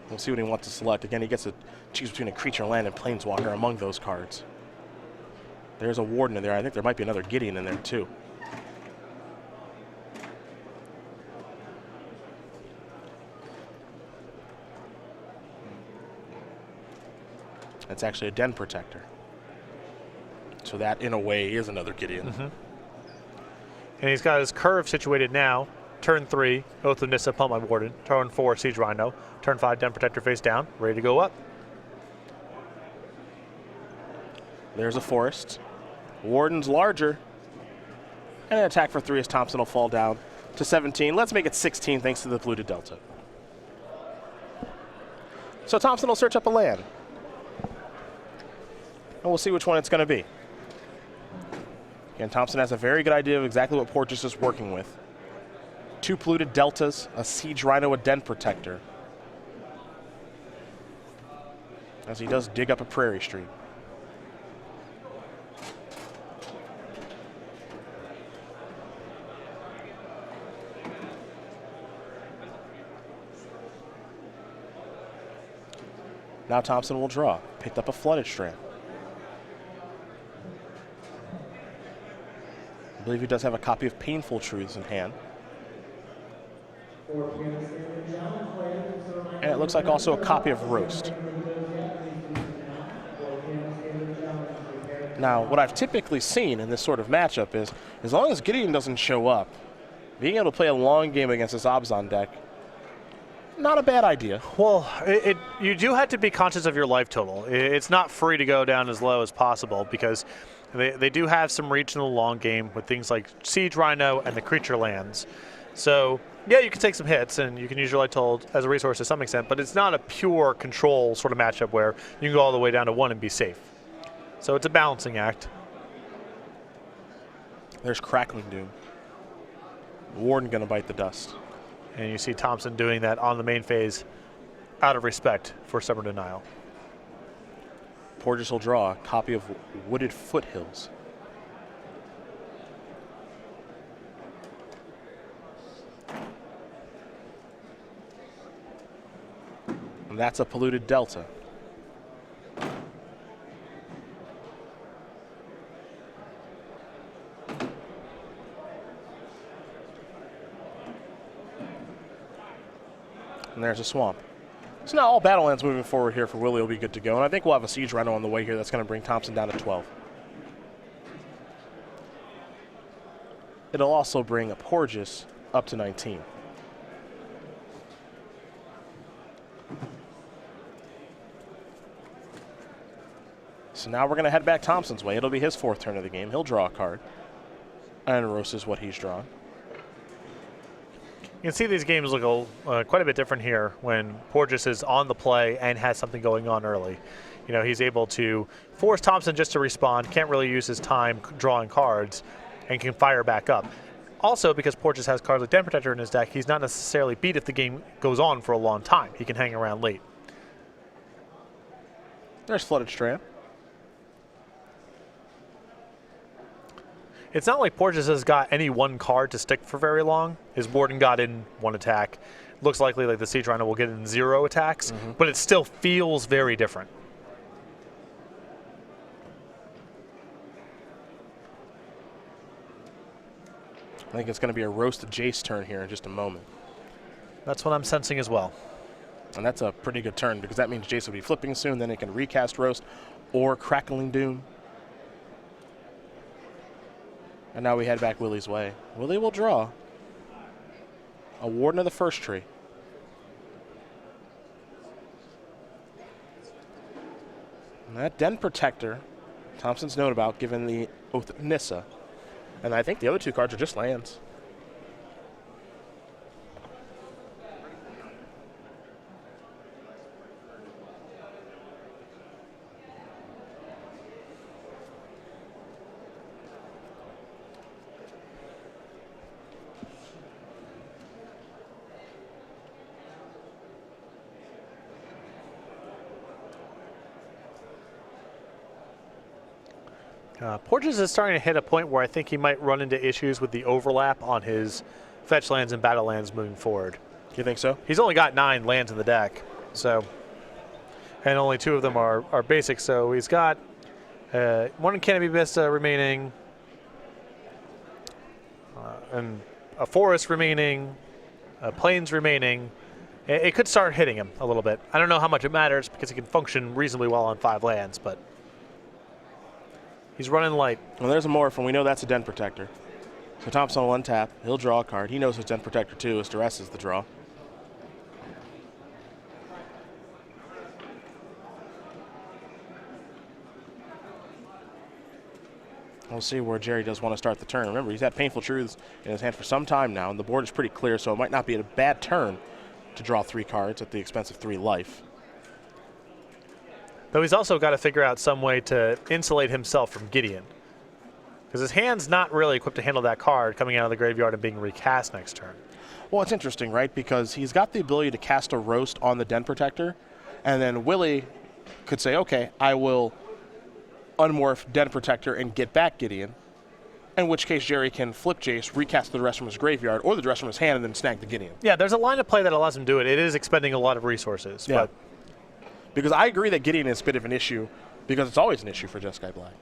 We'll see what he wants to select. Again, he gets to choose between a creature, land, and planeswalker among those cards. There's a Warden in there. I think there might be another Gideon in there too. That's actually a Den Protector. So that, in a way, is another Gideon. And he's got his curve situated now. Turn 3, Oath of Nissa, pump my Warden. Turn 4, Siege Rhino. Turn 5, Den Protector face down, ready to go up. There's a Forest. Warden's larger. And an attack for 3 as Thompson will fall down to 17. Let's make it 16 thanks to the polluted delta. So Thompson will search up a land. And we'll see which one it's going to be. Again, Thompson has a very good idea of exactly what Porges is working with. 2 polluted deltas, a Siege Rhino, a Den Protector. As he does dig up a Prairie Street. Now Thompson will draw. Picked up a Flooded Strand. I believe he does have a copy of Painful Truths in hand. And it looks like also a copy of Roast. Now, what I've typically seen in this sort of matchup is, as long as Gideon doesn't show up, being able to play a long game against this Abzan deck, not a bad idea. Well, you do have to be conscious of your life total. It's not free to go down as low as possible because they do have some reach in the long game with things like Siege Rhino and the creature lands. So, yeah, you can take some hits and you can use your life total as a resource to some extent, but it's not a pure control sort of matchup where you can go all the way down to 1 and be safe. So it's a balancing act. There's Crackling Doom. Warden going to bite the dust. And you see Thompson doing that on the main phase out of respect for Stubborn Denial. Porges will draw a copy of Wooded Foothills. And that's a polluted delta. And there's a swamp. So now all battle lands moving forward here for Willie will be good to go. And I think we'll have a Siege Rhino on the way here that's going to bring Thompson down to 12. It'll also bring a Porges up to 19. So now we're going to head back Thompson's way. It'll be his 4th turn of the game. He'll draw a card. And Roast is what he's drawn. You can see these games look quite a bit different here when Porges is on the play and has something going on early. You know, he's able to force Thompson just to respond, can't really use his time drawing cards, and can fire back up. Also, because Porges has cards like Den Protector in his deck, he's not necessarily beat if the game goes on for a long time. He can hang around late. There's Flooded Strand. It's not like Porges has got any one card to stick for very long. His Warden got in 1 attack. Looks likely like the Siege Rhino will get in 0 attacks, but it still feels very different. I think it's going to be a Roasted Jace turn here in just a moment. That's what I'm sensing as well. And that's a pretty good turn because that means Jace will be flipping soon. Then it can recast Roast or Crackling Doom. And now we head back Willie's way. Willie will draw a Warden of the First Tree. That Den Protector, Thompson's known about given the Oath of Nissa. And I think the other two cards are just lands. Porges is starting to hit a point where I think he might run into issues with the overlap on his fetch lands and battle lands moving forward. You think so? He's only got 9 lands in the deck, so, and only 2 of them are basic. So he's got 1 Canopy Vista remaining, and a forest remaining, plains remaining. It could start hitting him a little bit. I don't know how much it matters because he can function reasonably well on 5 lands, but he's running light. Well, there's a Morph, and we know that's a Den Protector. So Thompson will untap. He'll draw a card. He knows his Den Protector, too. His Duress is the draw. We'll see where Gerry does want to start the turn. Remember, he's had Painful Truths in his hand for some time now, and the board is pretty clear, so it might not be a bad turn to draw 3 cards at the expense of 3 life. Though he's also got to figure out some way to insulate himself from Gideon, because his hand's not really equipped to handle that card coming out of the graveyard and being recast next turn. Well, it's interesting, right? Because he's got the ability to cast a Roast on the Den Protector, and then Willie could say, okay, I will unmorph Den Protector and get back Gideon, in which case Gerry can flip Jace, recast the rest from his graveyard or the rest from his hand, and then snag the Gideon. Yeah, there's a line of play that allows him to do it. It is expending a lot of resources. Yeah. But because I agree that Gideon is a bit of an issue, because it's always an issue for Jeskai Black.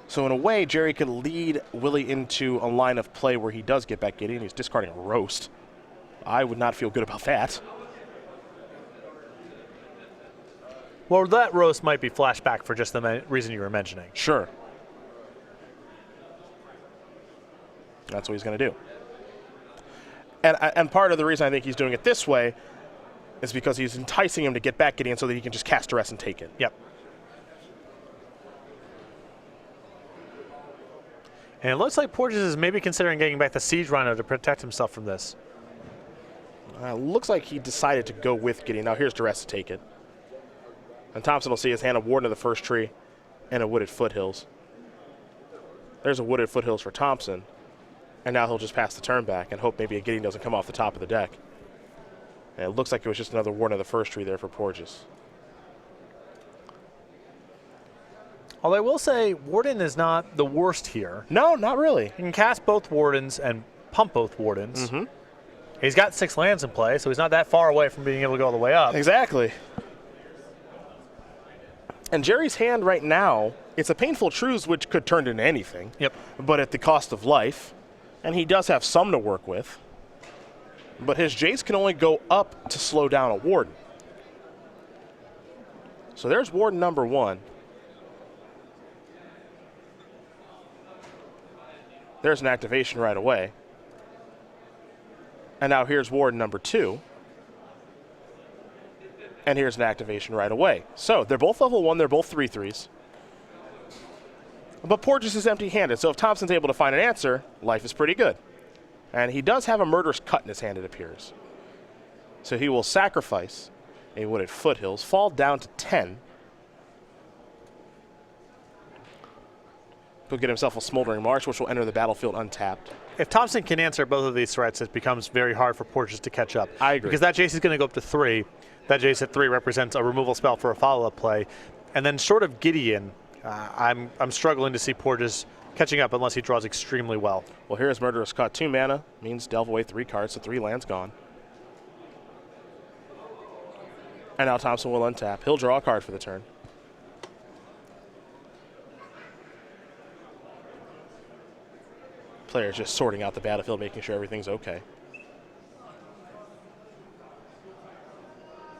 So in a way, Gerry could lead Willie into a line of play where he does get back Gideon. He's discarding a Roast. I would not feel good about that. well, that roast might be flashback for just the reason you were mentioning. Sure. That's what he's going to do. And part of the reason I think he's doing it this way is because he's enticing him to get back Gideon so that he can just cast Duress and take it. Yep. And it looks like Porges is maybe considering getting back the Siege Rhino to protect himself from this. Looks like he decided to go with Gideon. Now here's Duress to take it. And Thompson will see his hand a Warden of the First Tree and a Wooded Foothills. There's a Wooded Foothills for Thompson. And now he'll just pass the turn back and hope maybe a Gideon doesn't come off the top of the deck. And it looks like it was just another Warden of the First Tree there for Porges. Although I will say, Warden is not the worst here. No, not really. He can cast both Wardens and pump both Wardens. Mm-hmm. He's got 6 lands in play, so he's not that far away from being able to go all the way up. Exactly. And Gerry's hand right now, it's a Painful Truths which could turn into anything. Yep. But at the cost of life. And he does have some to work with. But his Jace can only go up to slow down a Warden. So there's Warden number 1. There's an activation right away. And now here's Warden number 2. And here's an activation right away. So they're both level 1, they're both 3/3s. But Porges is empty-handed, so if Thompson's able to find an answer, life is pretty good. And he does have a Murderous Cut in his hand, it appears. So he will sacrifice a Wooded Foothills, fall down to 10. He'll get himself a Smoldering Marsh, which will enter the battlefield untapped. If Thompson can answer both of these threats, it becomes very hard for Porges to catch up. I agree. Because that Jace is going to go up to 3. That Jace at 3 represents a removal spell for a follow-up play. And then short of Gideon, I'm struggling to see Porges catching up unless he draws extremely well. Well, here's Murderous Cut. 2 mana means delve away 3 cards, so 3 lands gone. And now Thompson will untap. He'll draw a card for the turn. Player's just sorting out the battlefield, making sure everything's okay.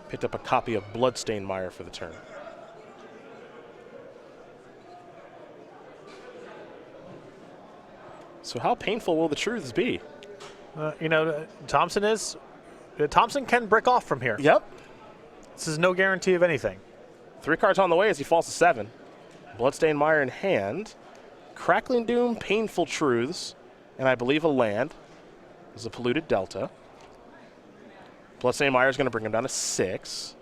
Picked up a copy of Bloodstained Mire for the turn. So how painful will the truths be? Thompson can brick off from here. Yep. This is no guarantee of anything. 3 cards on the way as he falls to 7. Bloodstained Mire in hand. Crackling Doom, Painful Truths, and I believe a land. This is a Polluted Delta. Bloodstained Mire is going to bring him down to 6.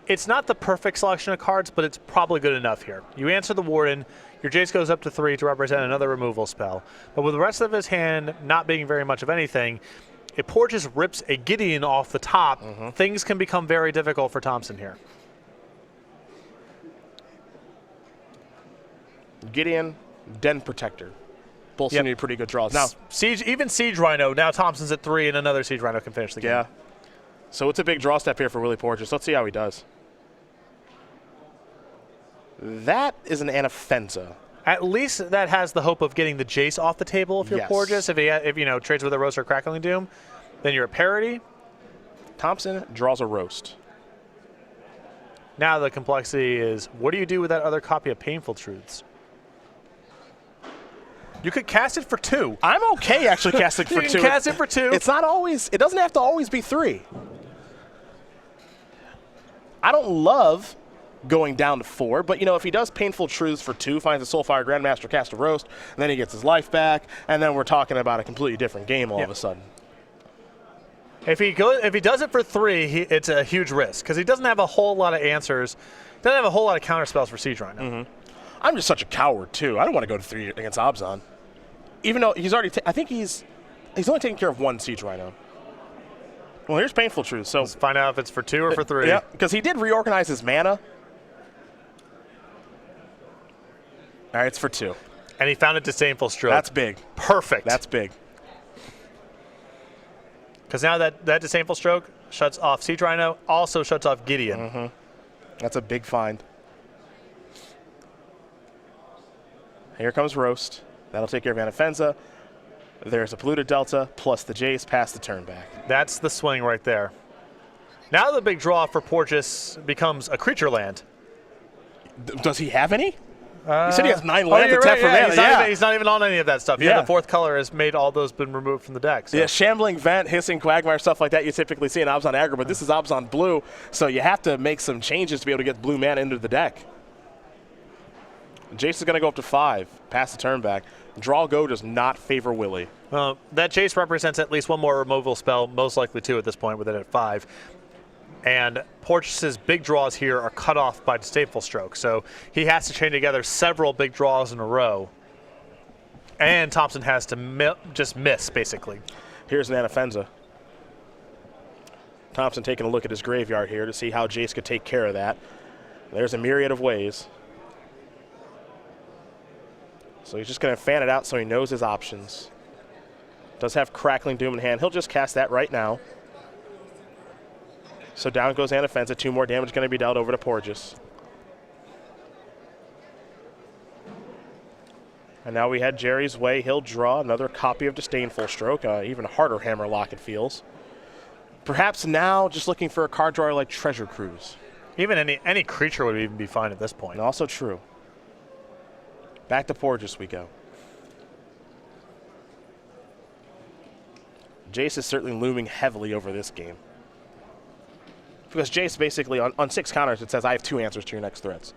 It's not the perfect selection of cards, but it's probably good enough here. You answer the Warden, your Jace goes up to 3 to represent another removal spell. But with the rest of his hand not being very much of anything, if Porges rips a Gideon off the top, things can become very difficult for Thompson here. Gideon, Den Protector. Both seem to be pretty good draws. Now, even Siege Rhino, now Thompson's at 3, and another Siege Rhino can finish the game. Yeah. So it's a big draw step here for Willie Porges. Let's see how he does. That is an Anafenza. At least that has the hope of getting the Jace off the table if you're Yes. Porges. If you know trades with a Roast or Crackling Doom, then you're a parity. Thompson draws a Roast. Now the complexity is, what do you do with that other copy of Painful Truths? You could cast it for 2. I'm okay actually casting for 2. You can cast it for 2. It's not always, it doesn't have to always be 3. I don't love going down to 4, but you know, if he does Painful Truths for 2, finds a Soulfire Grandmaster, cast a Roast, and then he gets his life back, and then we're talking about a completely different game all of a sudden. If he does it for 3, it's a huge risk because he doesn't have a whole lot of answers. Doesn't have a whole lot of counter spells for Siege Rhino. I'm just such a coward too. I don't want to go to 3 against Abzan, even though he's already. I think he's only taking care of 1 Siege Rhino. Well, here's Painful Truth. So Let's find out if it's for 2 or for 3. Yeah, because he did reorganize his mana. All right, it's for 2. And he found a Disdainful Stroke. That's big. Perfect. That's big. Because now that Disdainful Stroke shuts off Siege Rhino, also shuts off Gideon. That's a big find. Here comes Roast. That'll take care of Anafenza. There's a Polluted Delta plus the Jace, pass the turn back. That's the swing right there. Now the big draw for Porges becomes a creature land. Does he have any? He said he has 9 lands to tap for mana. He's not even on any of that stuff. Yeah, the 4th color has made all those been removed from the deck. So. Yeah, Shambling Vent, Hissing Quagmire, stuff like that you typically see in Abzan aggro, but this is Abzan blue, so you have to make some changes to be able to get blue mana into the deck. Jace is going to go up to 5, pass the turn back. Draw Go does not favor Willie. That Jace represents at least 1 more removal spell, most likely 2 at this point with it at 5. And Porges' big draws here are cut off by Disdainful Stroke. So he has to chain together several big draws in a row. And Thompson has to just miss, basically. Here's an Anafenza. Thompson taking a look at his graveyard here to see how Jace could take care of that. There's a myriad of ways. So he's just going to fan it out so he knows his options. Does have Crackling Doom in hand. He'll just cast that right now. So down goes Anafenza. 2 more damage going to be dealt over to Porges. And now we head Gerry's way. He'll draw another copy of Disdainful Stroke. Even harder Hammerlock, it feels. Perhaps now just looking for a card drawer like Treasure Cruise. Even any creature would even be fine at this point. And also true. Back to Porges we go. Jace is certainly looming heavily over this game. Because Jace basically, on 6 counters, it says, I have 2 answers to your next threats.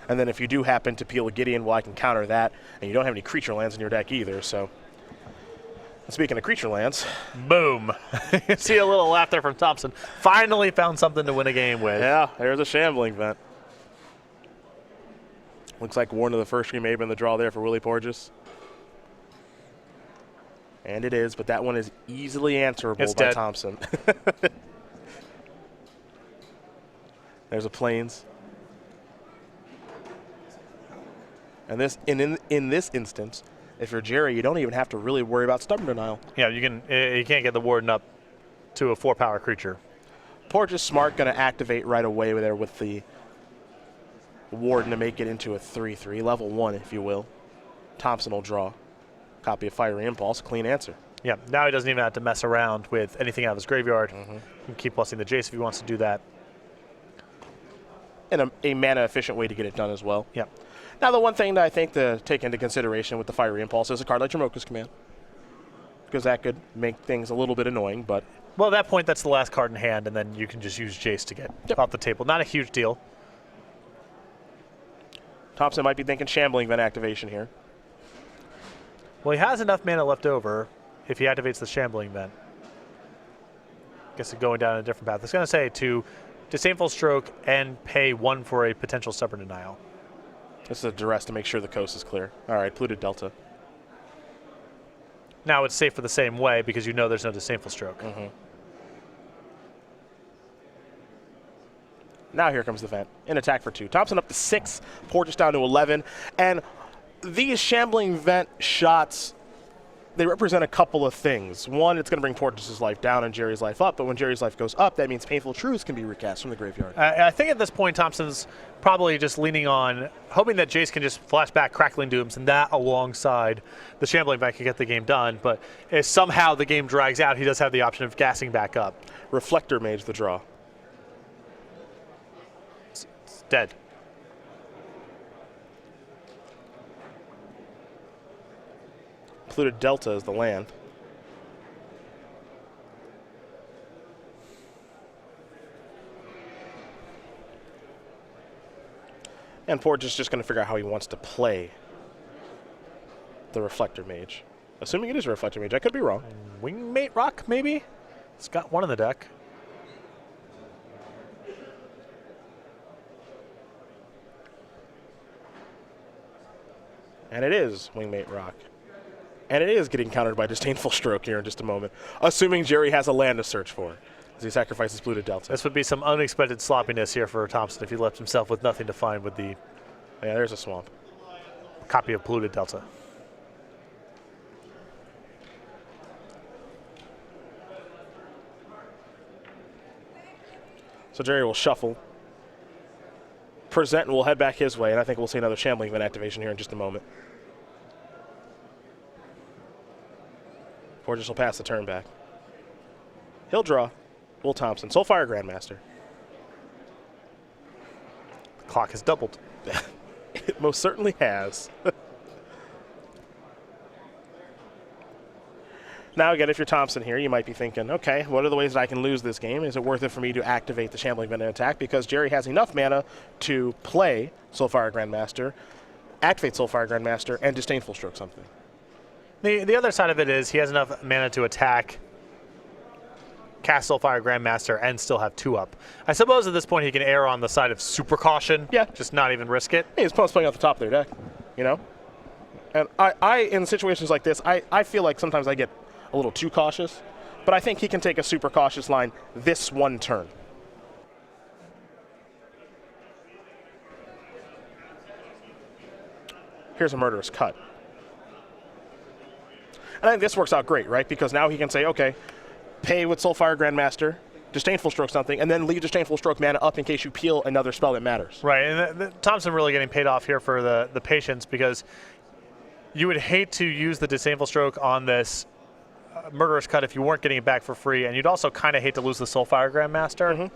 And then if you do happen to peel a Gideon, well, I can counter that. And you don't have any creature lands in your deck either, so. And speaking of creature lands. Boom. See a little laugh there from Thompson. Finally found something to win a game with. Yeah, there's a Shambling Vent. Looks like Warden of the First Screen may have been the draw there for Willie Porges. And it is, but that one is easily answerable by Thompson. There's a Plains. And this in this instance, if you're Gerry, you don't even have to really worry about Stubborn Denial. Yeah, you can't get the Warden up to a 4-power creature. Porges smart, going to activate right away there with the Warden to make it into a 3/3, level 1, if you will. Thompson will draw. Copy of Fiery Impulse, clean answer. Yeah, now he doesn't even have to mess around with anything out of his graveyard. He can keep blessing the Jace if he wants to do that. And a mana-efficient way to get it done as well. Yeah. Now, the one thing that I think to take into consideration with the Fiery Impulse is a card like Jamoka's Command. Because that could make things a little bit annoying, but Well, at that point, that's the last card in hand, and then you can just use Jace to get off the table. Not a huge deal. Thompson might be thinking Shambling Vent activation here. Well, he has enough mana left over if he activates the Shambling Vent. Guess it's going down a different path. It's going to say to Disdainful Stroke and pay 1 for a potential Stubborn Denial. This is a duress to make sure the coast is clear. All right, Polluted Delta. Now it's safe for the same way because you know there's no Disdainful Stroke. Now here comes the vent. In attack for 2. Thompson up to 6. Porges down to 11. And these Shambling Vent shots, they represent a couple of things. One, it's going to bring Porges' life down and Gerry's life up. But when Gerry's life goes up, that means Painful Truths can be recast from the graveyard. I think at this point, Thompson's probably just leaning on, hoping that Jace can just flash back Crackling Dooms, and that alongside the Shambling Vent can get the game done. But if somehow the game drags out, he does have the option of gassing back up. Reflector Mage the draw. It's dead. Polluted Delta is the land. And Porges is just going to figure out how he wants to play the Reflector Mage. Assuming it is a Reflector Mage. I could be wrong. Wingmate Rock, maybe? It's got one in the deck. And it is Wingmate Rock. And it is getting countered by Disdainful Stroke here in just a moment. Assuming Gerry has a land to search for as he sacrifices Polluted Delta. This would be some unexpected sloppiness here for Thompson if he left himself with nothing to find with the Yeah, there's a swamp. copy of Polluted Delta. So Gerry will shuffle, present, and we'll head back his way. And I think we'll see another Shambling Vent activation here in just a moment. Porges will pass the turn back. He'll draw. Will Thompson. Soulfire Grandmaster. The clock has doubled. It most certainly has. Now, again, if you're Thompson here, you might be thinking, okay, what are the ways that I can lose this game? Is it worth it for me to activate the Shambling Vent attack? Because Gerry has enough mana to play Soulfire Grandmaster, activate Soulfire Grandmaster, and Disdainful Stroke something. The other side of it is he has enough mana to attack, cast Soulfire Grandmaster, and still have 2 up. I suppose at this point he can err on the side of super caution. Yeah. Just not even risk it. Hey, his opponent's playing off the top of their deck, you know? And I in situations like this, I feel like sometimes I get a little too cautious, but I think he can take a super cautious line this one turn. Here's a Murderous Cut. And I think this works out great, right? Because now he can say, okay, pay with Soulfire Grandmaster, Disdainful Stroke something, and then leave Disdainful Stroke mana up in case you peel another spell that matters. Right, and Thompson really getting paid off here for the patience, because you would hate to use the Disdainful Stroke on this Murderous Cut if you weren't getting it back for free, and you'd also kind of hate to lose the Soulfire Grandmaster.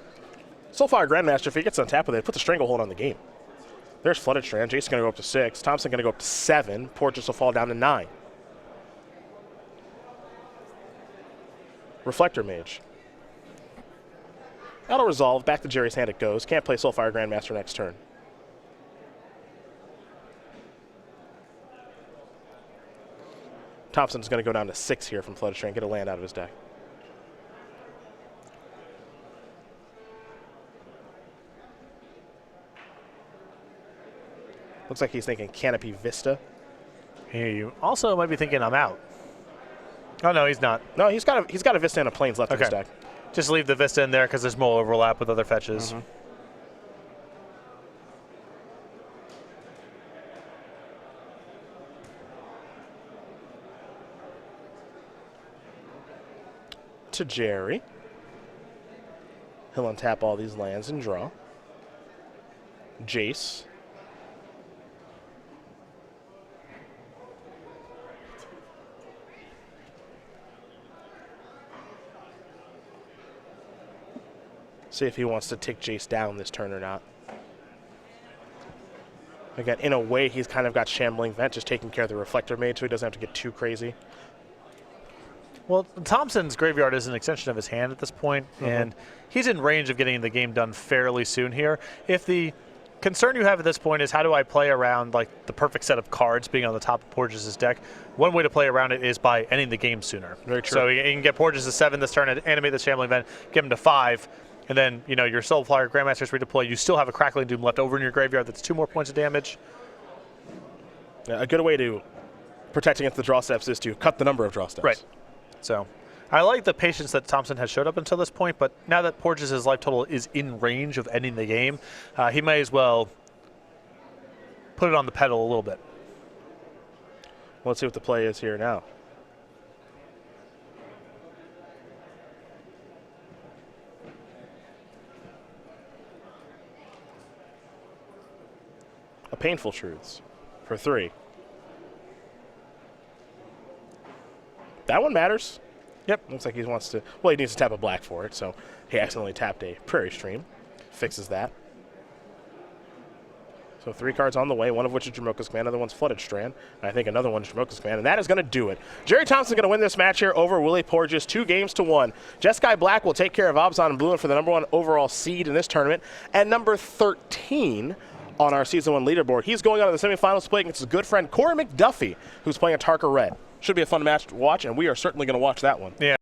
Soulfire Grandmaster, if he gets on tap with it, puts a stranglehold on the game. There's Flooded Strand. Jason's going to go up to 6. Thompson going to go up to 7. Porges will fall down to 9. Reflector Mage. That'll resolve. Back to Gerry's hand it goes. Can't play Soulfire Grandmaster next turn. Thompson's going to go down to 6 here from Flooded Strand, get a land out of his deck. Looks like he's thinking Canopy Vista. Here you also might be thinking I'm out. Oh no, he's not. No, he's got a Vista and a Plains left in his deck. Just leave the Vista in there because there's more overlap with other fetches. To Gerry. He'll untap all these lands and draw. Jace. See if he wants to take Jace down this turn or not. Again, in a way, he's kind of got Shambling Vent, just taking care of the Reflector Mage so he doesn't have to get too crazy. Well, Thompson's graveyard is an extension of his hand at this point, and he's in range of getting the game done fairly soon here. If the concern you have at this point is how do I play around like the perfect set of cards being on the top of Porges' deck, one way to play around it is by ending the game sooner. Very true. So you can get Porges to 7 this turn, animate this Shambling Event, get him to 5, and then your Soul Flyer Grandmaster's redeploy. You still have a Crackling Doom left over in your graveyard that's 2 more points of damage. Yeah, a good way to protect against the draw steps is to cut the number of draw steps. Right. So I like the patience that Thompson has showed up until this point, but now that Porges' life total is in range of ending the game, he may as well put it on the pedal a little bit. Well, let's see what the play is here now. A Painful Truths for 3. That one matters. Yep. Looks like he wants to, well, he needs to tap a black for it, so he accidentally tapped a Prairie Stream. Fixes that. So 3 cards on the way, one of which is Jamoka's Command, another one's Flooded Strand, and I think another one is Jamoka's Command, and that is going to do it. Gerry Thompson's going to win this match here over Willie Porges, 2-1. Jeskai Black will take care of Obzon and Blue for the #1 overall seed in this tournament, and number 13 on our Season 1 leaderboard. He's going on to the semifinals to play against his good friend Corey McDuffie, who's playing a Tarka Red. Should be a fun match to watch, and we are certainly going to watch that one. Yeah.